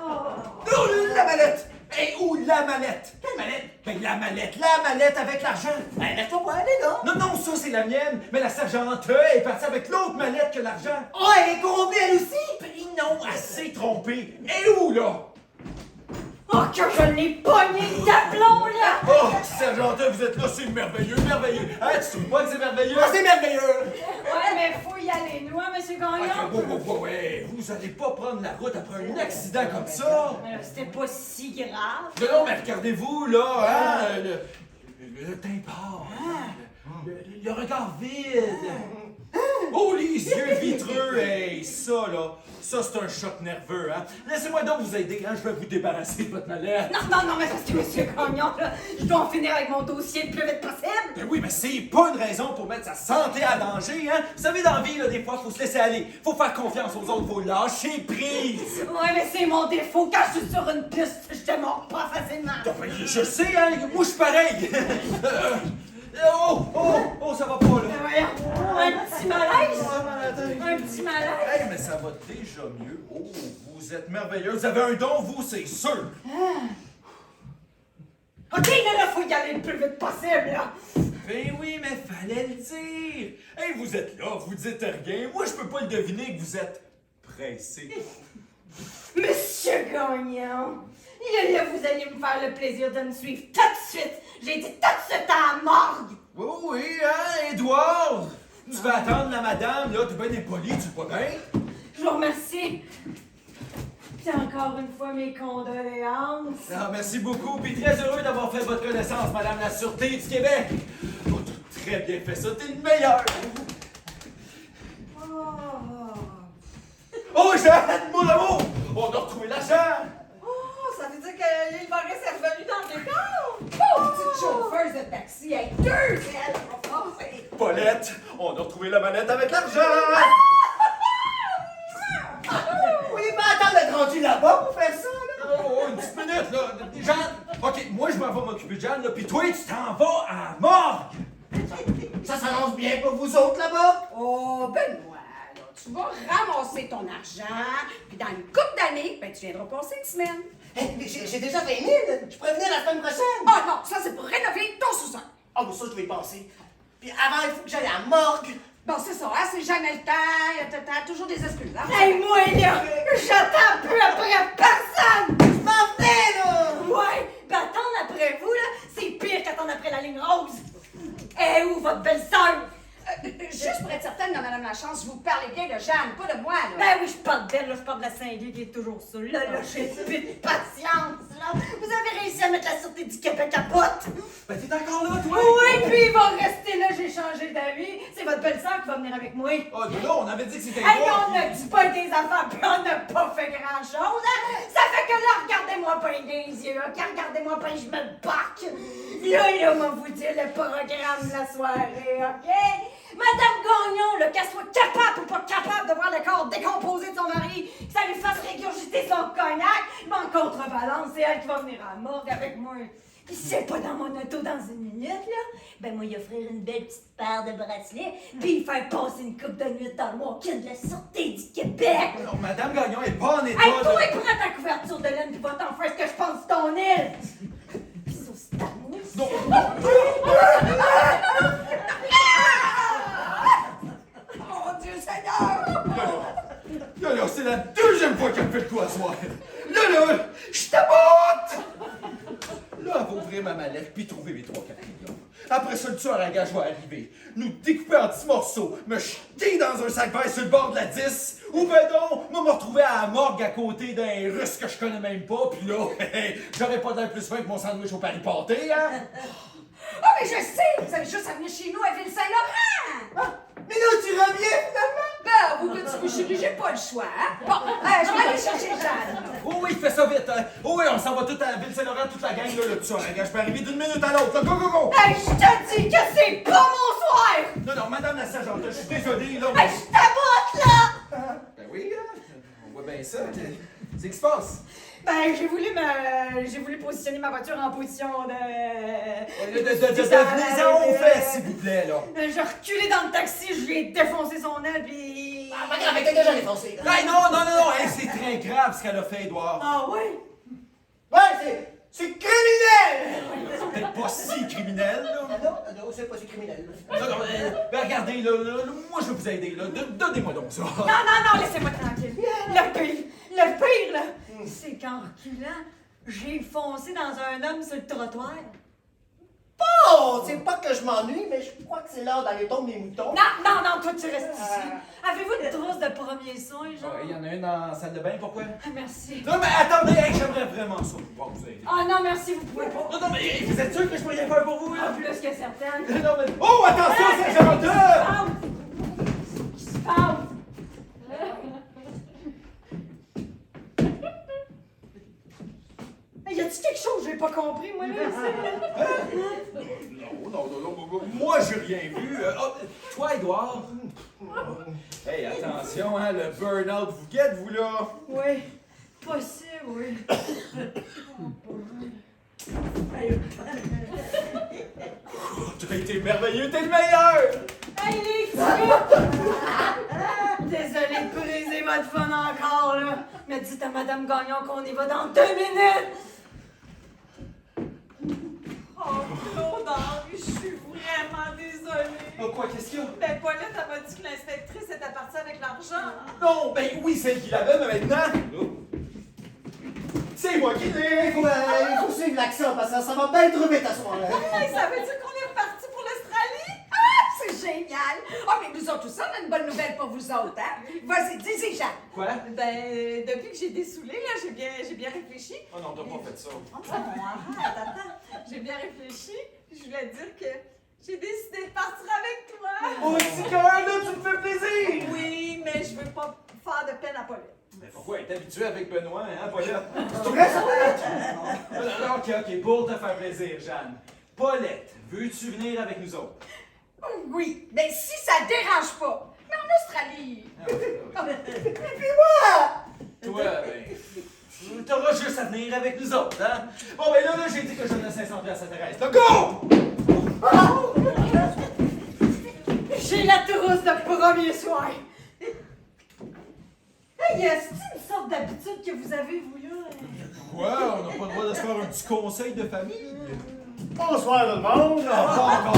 Oh, la mallette! Et où la mallette? Quelle mallette? Ben la mallette avec l'argent! Ben, laisse-toi pas aller, là! Non, ça c'est la mienne, mais la sergente est partie avec l'autre mallette que l'argent! Oh, elle est corrompue, elle aussi! Ben non, elle s'est trompée! Et où, là? Oh, que je l'ai pogné de plomb, là! Oh, sergenteur, vous êtes là, c'est merveilleux, merveilleux. Hein, tu trouves pas que c'est merveilleux? Ah, c'est merveilleux! Ouais, mais faut y aller, nous, hein, monsieur Gagnon? Ouais, vous allez pas prendre la route après un accident comme ça. C'était pas si grave. Non, mais regardez-vous, là, hein, le teint pâle, le regard vide. Oh, les yeux vitreux, hey, ça, là, ça, c'est un choc nerveux, hein. Laissez-moi donc vous aider, hein, je vais vous débarrasser de votre mallette. Non, mais parce que monsieur Gagnon, là, je dois en finir avec mon dossier le plus vite possible. Ben oui, mais c'est pas une raison pour mettre sa santé à danger, hein. Vous savez, dans la vie, là, des fois, faut se laisser aller. Faut faire confiance aux autres, faut lâcher prise. Ouais, mais c'est mon défaut. Quand je suis sur une piste, je te mords pas facilement. Ben, je sais, hein, moi, je suis pareil. Oh, ça va pas, là. Voyons, un petit malaise. Un petit malaise. Hey, mais ça va déjà mieux. Oh, vous êtes merveilleux. Vous avez un don, vous, c'est sûr. OK, là, faut y aller le plus vite possible, là. Ben oui, mais fallait le dire. Hey, vous êtes là, vous dites rien. Moi, je peux pas le deviner que vous êtes pressé. Monsieur Gagnon, là, vous allez me faire le plaisir de me suivre tout de suite. J'ai dit tout de suite à la morgue. Oui, hein, Édouard? Tu vas attendre la madame, là, t'es bien impoli, tu vois bien? Je vous remercie. Puis encore une fois, mes condoléances. Ah, merci beaucoup, puis très heureux d'avoir fait votre connaissance, Madame la Sûreté du Québec. Oh, t'as très bien fait ça, t'es le meilleur. Oh, Jeanne, mon amour, on a retrouvé l'argent. Oh, ça veut dire que l'île Maurice est revenue dans le décor? Pauvre petite chauffeuse de taxi avec 2 ailes renforcées. Paulette, on a retrouvé la manette avec l'argent. Oui, mais attends d'être rendu là-bas pour faire ça, là! Oh, une petite minute, là. Jeanne, OK, moi, je m'en vais m'occuper de Jeanne, là, puis toi, tu t'en vas à la morgue. Ça s'annonce bien pour vous autres là-bas? Oh, Benoît, là, tu vas ramasser ton argent, puis dans une couple d'années, ben, tu viendras passer une semaine. Mais j'ai déjà 20 000, je pourrais venir la semaine prochaine. Ah non, ça c'est pour rénover ton sous-sol. Ah, bon, ça, je vais y penser. Puis avant, il faut que j'aille à la morgue. Bon, c'est ça, hein, c'est jamais le temps, t'as toujours des excuses, hein? Hey, moi, là, j'attends plus après personne! Je m'en venais, là! Ouais, ben attendre après vous, là, c'est pire qu'attendre après la ligne rose. Eh, où votre belle-sœur? Juste pour être certaine de Madame Lachance, vous parlez bien de Jeanne, pas de moi, là. Ben oui, je parle d'elle, là, je parle de la Saint-Guy qui est toujours ça. Là, j'ai plus de patience, là. Vous avez réussi à mettre la Sûreté du Québec à botte. Ben, t'es encore là, toi? Oui, puis il va rester là, j'ai changé d'avis. C'est votre belle-sœur qui va venir avec moi. Oh, ben là, on avait dit que c'était Hey, toi. on a dit pas des affaires, puis on n'a pas fait grand-chose, hein? Ça fait que là, regardez-moi pas les yeux, OK? Regardez-moi pas, je me bac. Là, on va vous dire le programme de la soirée, OK? Madame Gagnon, là, qu'elle soit capable ou pas capable de voir le corps décomposé de son mari, que ça lui fasse régurgiter son cognac, mais en contrebalance, c'est elle qui va venir à la morgue avec moi. Puis si c'est pas dans mon auto dans une minute, là, ben moi, y offrir une belle petite paire de bracelets, puis faire passer une coupe de nuit dans le walk-in de la Sûreté du Québec. Non, Madame Gagnon est pas en état Hey, de... toi, prends ta couverture de laine, puis va t'en faire ce que je pense de ton île. Puis ça, c'est ta mousse. Non, Mon Dieu Seigneur! Là, c'est la deuxième fois qu'elle me fait le coup à soir. Là, je t'aboute! Là, elle va ouvrir ma mallette puis trouver mes 3-4 millions. Après ça, le tueur à gage va arriver, nous découper en petits morceaux, me jeter dans un sac vert sur le bord de la 10, ou ben donc, me retrouver à la morgue à côté d'un russe que je connais même pas, puis là, j'aurais pas d'air plus faim que mon sandwich au Paris pâté, hein? Ah, mais je sais! Vous avez juste à venir chez nous à Ville-Saint-Laurent! Mais là, tu reviens finalement? Ben, vous petit bouchouris, j'ai pas le choix, hein? Bon, je vais aller chercher Jeanne. Oh oui, fais ça vite, hein? Oh oui, on s'en va tout à Ville-Saint-Laurent, toute la gang, là, le tueur à gage peut arriver d'une minute à l'autre, là, go, go, go! Hey, je te dis que c'est pas mon soir! Non, non, madame la sergente, je suis désolé, là, Hey, je t'aboute, là! Ben oui, hein? On voit bien ça. C'est qui se passe? Ben, j'ai voulu positionner ma voiture en position de... Venez-en aux fesses, s'il vous plaît, là. J'ai reculé dans le taxi, je lui ai défoncé son aile, puis... Ah, pas grave, mais t'es déjà défoncé, là. Hey, non, hey, c'est très grave ce qu'elle a fait, Edouard. Ah ouais? Ouais, c'est criminel! C'est peut-être pas si criminel, là. Ah non, c'est pas si criminel. Non, ben regardez, là, moi, je vais vous aider, là. Donnez-moi donc ça. Non, laissez-moi tranquille. Le pire, là, c'est qu'en reculant, J'ai foncé dans un homme sur le trottoir. Oh, c'est pas que je m'ennuie, mais je crois que c'est l'heure d'aller tomber mes moutons. Non, toi tu restes ici. Avez-vous une trousse de premiers soins, genre? Il y en a une dans la salle de bain, pourquoi? Merci. Non, mais attendez, hey, j'aimerais vraiment ça pouvoir vous aider. Ah non, merci, vous pouvez pas. Non, mais vous êtes sûr que je peux rien faire pour vous, là? Plus que certaines. Non, mais... Oh, attention, c'est Saint-Jean-d'Or! Qu'est-ce qui se passe? Y a-tu quelque chose que j'ai pas compris, moi, là, ici? Non, moi, j'ai rien vu. Oh, toi, Edouard? Hey, attention, hein, le burn-out vous guette, vous, là? Oui, possible, oui. Tu as été merveilleux, t'es le meilleur! Hey, les filles! Désolée de briser votre fun encore, là. Mais dites à Madame Gagnon qu'on y va dans 2 minutes! Oh, Claude Henri, je suis vraiment désolée. Oh, quoi, qu'est-ce qu'il y a? Ben, Paulette, elle m'a dit que l'inspectrice était partie avec l'argent. Non, ben oui, celle qui l'avait, mais maintenant... C'est moi qui l'ai! Il faut suivre l'action parce que ça va bien trop vite à ce moment-là. Hey, ça veut dire qu'on est reparti pour l'Australie? C'est génial! Ah, mais nous autres aussi, on a une bonne nouvelle pour vous autres, hein? Vas-y, dis-y, Jeanne. Quoi? Ben, depuis que j'ai dessoulé, là, j'ai bien réfléchi. Oh non, t'as pas fait ça. Oh non, arrête, attends. J'ai bien réfléchi. Je voulais te dire que j'ai décidé de partir avec toi. Oh, petit cœur, là, tu me fais plaisir! Oui, mais je veux pas faire de peine à Paulette. Mais pourquoi? Elle est habituée avec Benoît, hein, Paulette? C'est vrai, ça? Ok, pour te faire plaisir, Jeanne. Paulette, veux-tu venir avec nous autres? Oui, mais si ça te dérange pas. Mais en Australie. Toi, ben, t'auras juste à venir avec nous autres, hein? Bon, ben là, j'ai dit que je donnais 500$ à Thérèse. Là, go! J'ai la trousse de premier soin! Hey, c'est une sorte d'habitude que vous avez, vous, là? Quoi? On n'a pas le droit de se faire un petit conseil de famille? Bonsoir tout le monde! Pas encore!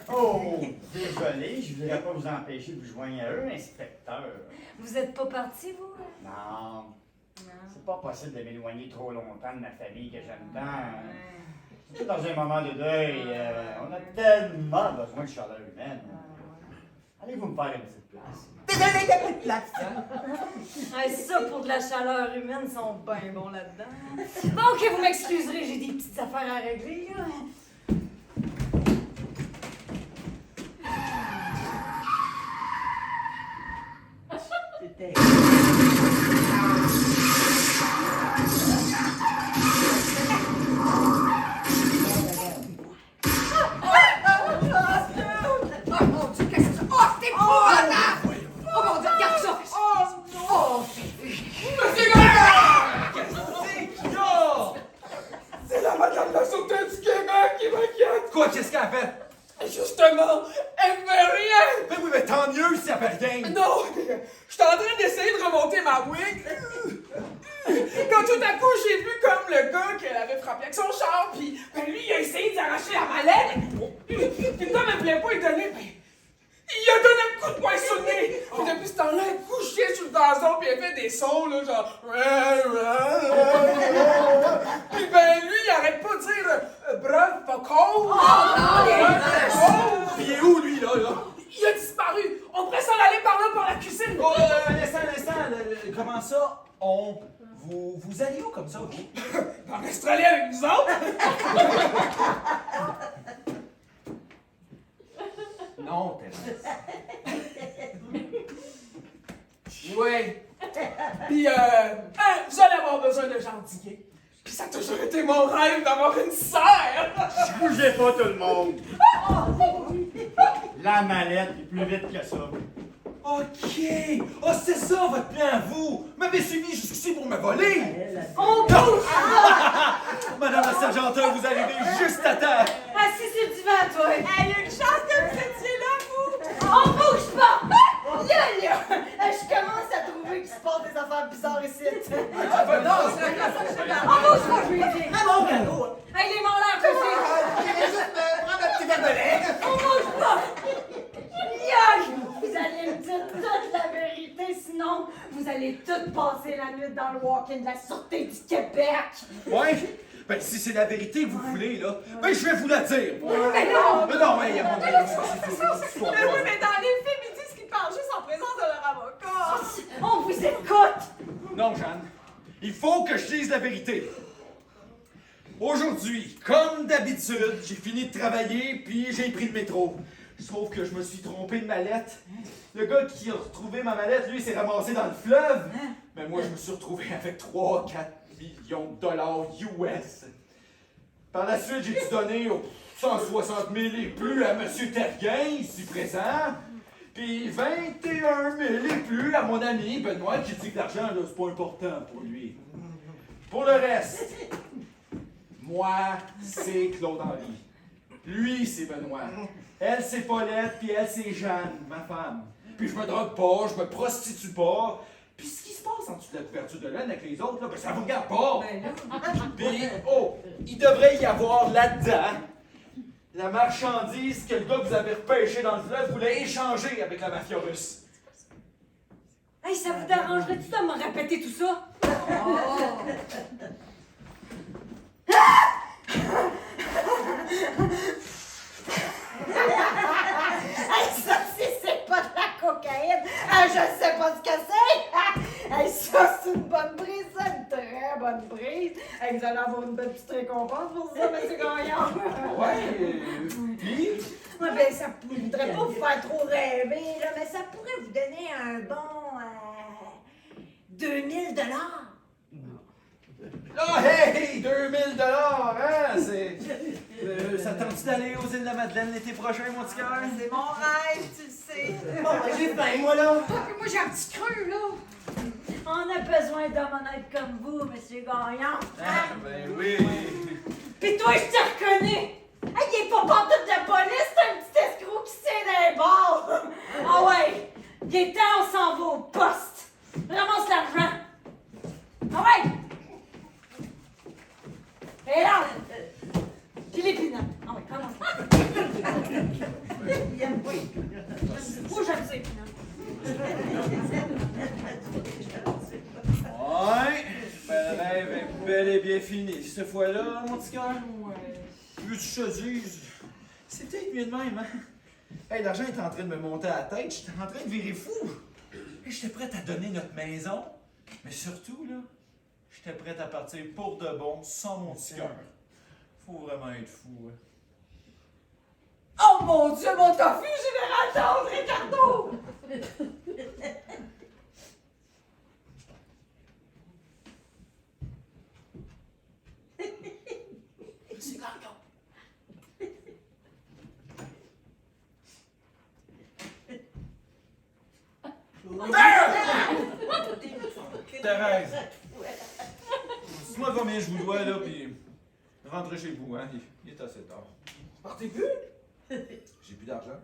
Oh, désolé, je voudrais pas vous empêcher de vous joindre à eux, inspecteur. Vous êtes pas parti, vous? Non, c'est pas possible de m'éloigner trop longtemps de ma famille que j'aime tant. Surtout dans un moment de deuil, on a tellement besoin de chaleur humaine. Allez-vous me faire une petite place? Désolé, il n'y a pas de place. Hey, ça, pour de la chaleur humaine, ils sont bien bons là-dedans. Bon, ok, vous m'excuserez, j'ai des petites affaires à régler, là. Oh mon Dieu, qu'est-ce que c'est? Oh, c'est épouvantable! Oh mon Dieu, regarde ça! Oh, Monsieur Gagnon! Qu'est-ce qu'il y a? C'est la madame la Sûreté du Québec qui m'inquiète! Quoi, qu'est-ce qu'elle a fait? Justement, elle me fait rien! Ben oui, mais tant mieux si elle fait rien! Non! J'étais en train d'essayer de remonter ma wig. Quand tout à coup, j'ai vu comme le gars qu'elle avait frappé avec son char, puis ben, lui, il a essayé d'arracher la mallette. Puis comme elle voulait pas lui donner, ben, il a donné un coup de poing sur le nez. Puis depuis ce temps-là, elle est couchée sur le gazon, puis elle fait des sons, là, genre... Puis ben, lui, il arrête pas de dire « brave, pas con ». Puis il est où, lui, là? Il a disparu. On pourrait s'en aller par là, par la cuisine. Oh, un instant, comment ça? Vous allez où comme ça, vous? En Australie avec nous autres? Non, Thérèse. Oui. Puis, vous allez avoir besoin de gentillet. Puis ça a toujours été mon rêve d'avoir une sœur. Bougez pas tout le monde! La mallette est plus vite que ça. OK! Oh, c'est ça, votre plan, vous! Vous m'avez suivi jusqu'ici pour me voler! On bouge! Madame la sergenteur, vous arrivez juste à temps! Assis sur le divan, toi! Hey, il y a une chance que vous étiez là, vous! On bouge pas! Là! Je commence à trouver qu'il se passe des affaires bizarres ici. On bouge pas, je lui dis! Ah bon, cadeau. Hey, les morts aussi! Je vais juste prendre un petit verre de lait. On bouge pas! Yuck! Vous allez me dire toute la vérité, sinon vous vous allez toutes passer la nuit dans le walk-in de la Sûreté du Québec. Ouais? Ben, si c'est la vérité que vous voulez, là, ben, je vais vous la dire. Mais non! Non, mais... Mais oui, mais dans les films, ils disent qu'ils parlent juste en présence de leur avocat. On vous écoute! Non, Jeanne. Il faut que je dise la vérité. Aujourd'hui, comme d'habitude, j'ai fini de travailler, puis j'ai pris le métro. Sauf que je me suis trompé de mallette. Le gars qui a retrouvé ma mallette, lui, s'est ramassé dans le fleuve. Mais moi, je me suis retrouvé avec 3-4 millions de dollars US. Par la suite, j'ai dû donner 160 000 et plus à M. Terrien, ici présent. Puis 21 000 et plus à mon ami Benoît, qui dit que l'argent, là, c'est pas important pour lui. Pour le reste, moi, c'est Claude-Henri. Lui, c'est Benoît. Elle, c'est Paulette, puis elle, c'est Jeanne, ma femme. Puis je me drogue pas, je me prostitue pas. Puis ce qui se passe en dessous de la couverture de laine avec les autres, là, ben ça vous regarde pas. Puis, oh, il devrait y avoir là-dedans la marchandise que le gars que vous avez repêché dans le fleuve voulait échanger avec la mafia russe. Hey, ça vous dérangerait-tu de me répéter tout ça? Hey, ça, si c'est pas de la cocaïne, je sais pas ce que c'est! Hey, ça, c'est une bonne brise, ça, une très bonne brise. Hey, vous allez avoir une belle petite récompense pour ça, M. Gagnon. Ouais, puis? Ouais, ben, ça ne voudrait pas vous faire trop rêver, là, mais ça pourrait vous donner un bon 2000 $. Ah, hey, 2000 $, hein? C'est. Ça tente d'aller aux îles de la Madeleine l'été prochain, mon petit cœur? C'est mon rêve, tu le sais. Bon, j'ai faim, moi, là. Ah, puis moi, j'ai un petit creux, là. On a besoin d'hommes honnêtes comme vous, M. Gagnon. Ah, ben oui. Pis toi, je te reconnais! Hey, il est pas pantoute de police, c'est un petit escroc qui se tient dans les bords! Ah ouais! Il est temps, on s'en va au poste! Ramasse l'argent! Ah ouais! Et là! Puis les pinottes! Ah ouais, commence! Moi, j'aime ça, les pinottes! Ouais, ben, le rêve est bel et bien fini. Cette fois-là, mon petit cœur? Veux-tu que je te dise? C'est peut-être mieux de même, hein? Hey, l'argent est en train de me monter à la tête. J'étais en train de virer fou. Hey, j'étais prête à donner notre maison. Mais surtout, là, j'étais prête à partir pour de bon, sans mon petit cœur. Faut vraiment être fou, hein? Oh mon Dieu, mon tofu, général d'Andre, Ricardo! C'est Gagnon. Thérèse! Dis-moi combien je vous dois, là, puis rentrez chez vous, hein? Il est assez tard. Partez plus? J'ai plus d'argent.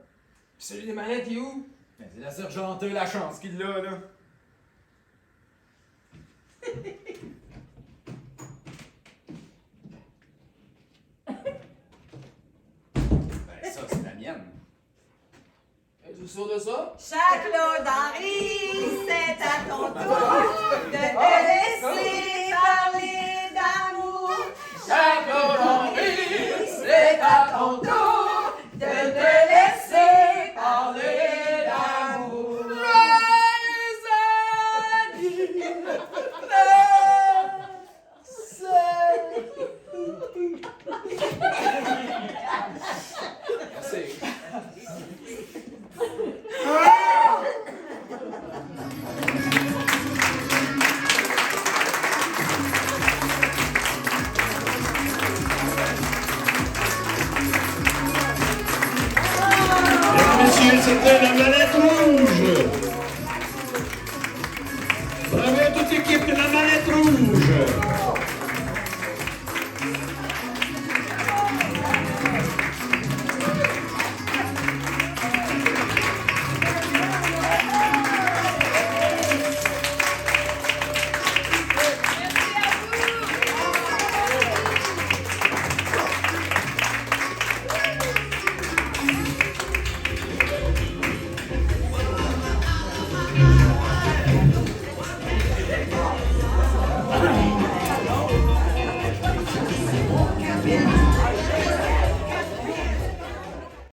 Puis celui des mallettes, il est où? Mais c'est la sergente, la chance qu'il a, là. Ben, ça, c'est la mienne. Es-tu sûr de ça? Chaque Claude-Henri, c'est à ton tour de te laisser parler d'amour. Chaque Claude-Henri, c'est à ton tour de te laisser parler d'amour. Merci. Messieurs, c'était la mallette rouge. Bravo à toute l'équipe de la mallette rouge.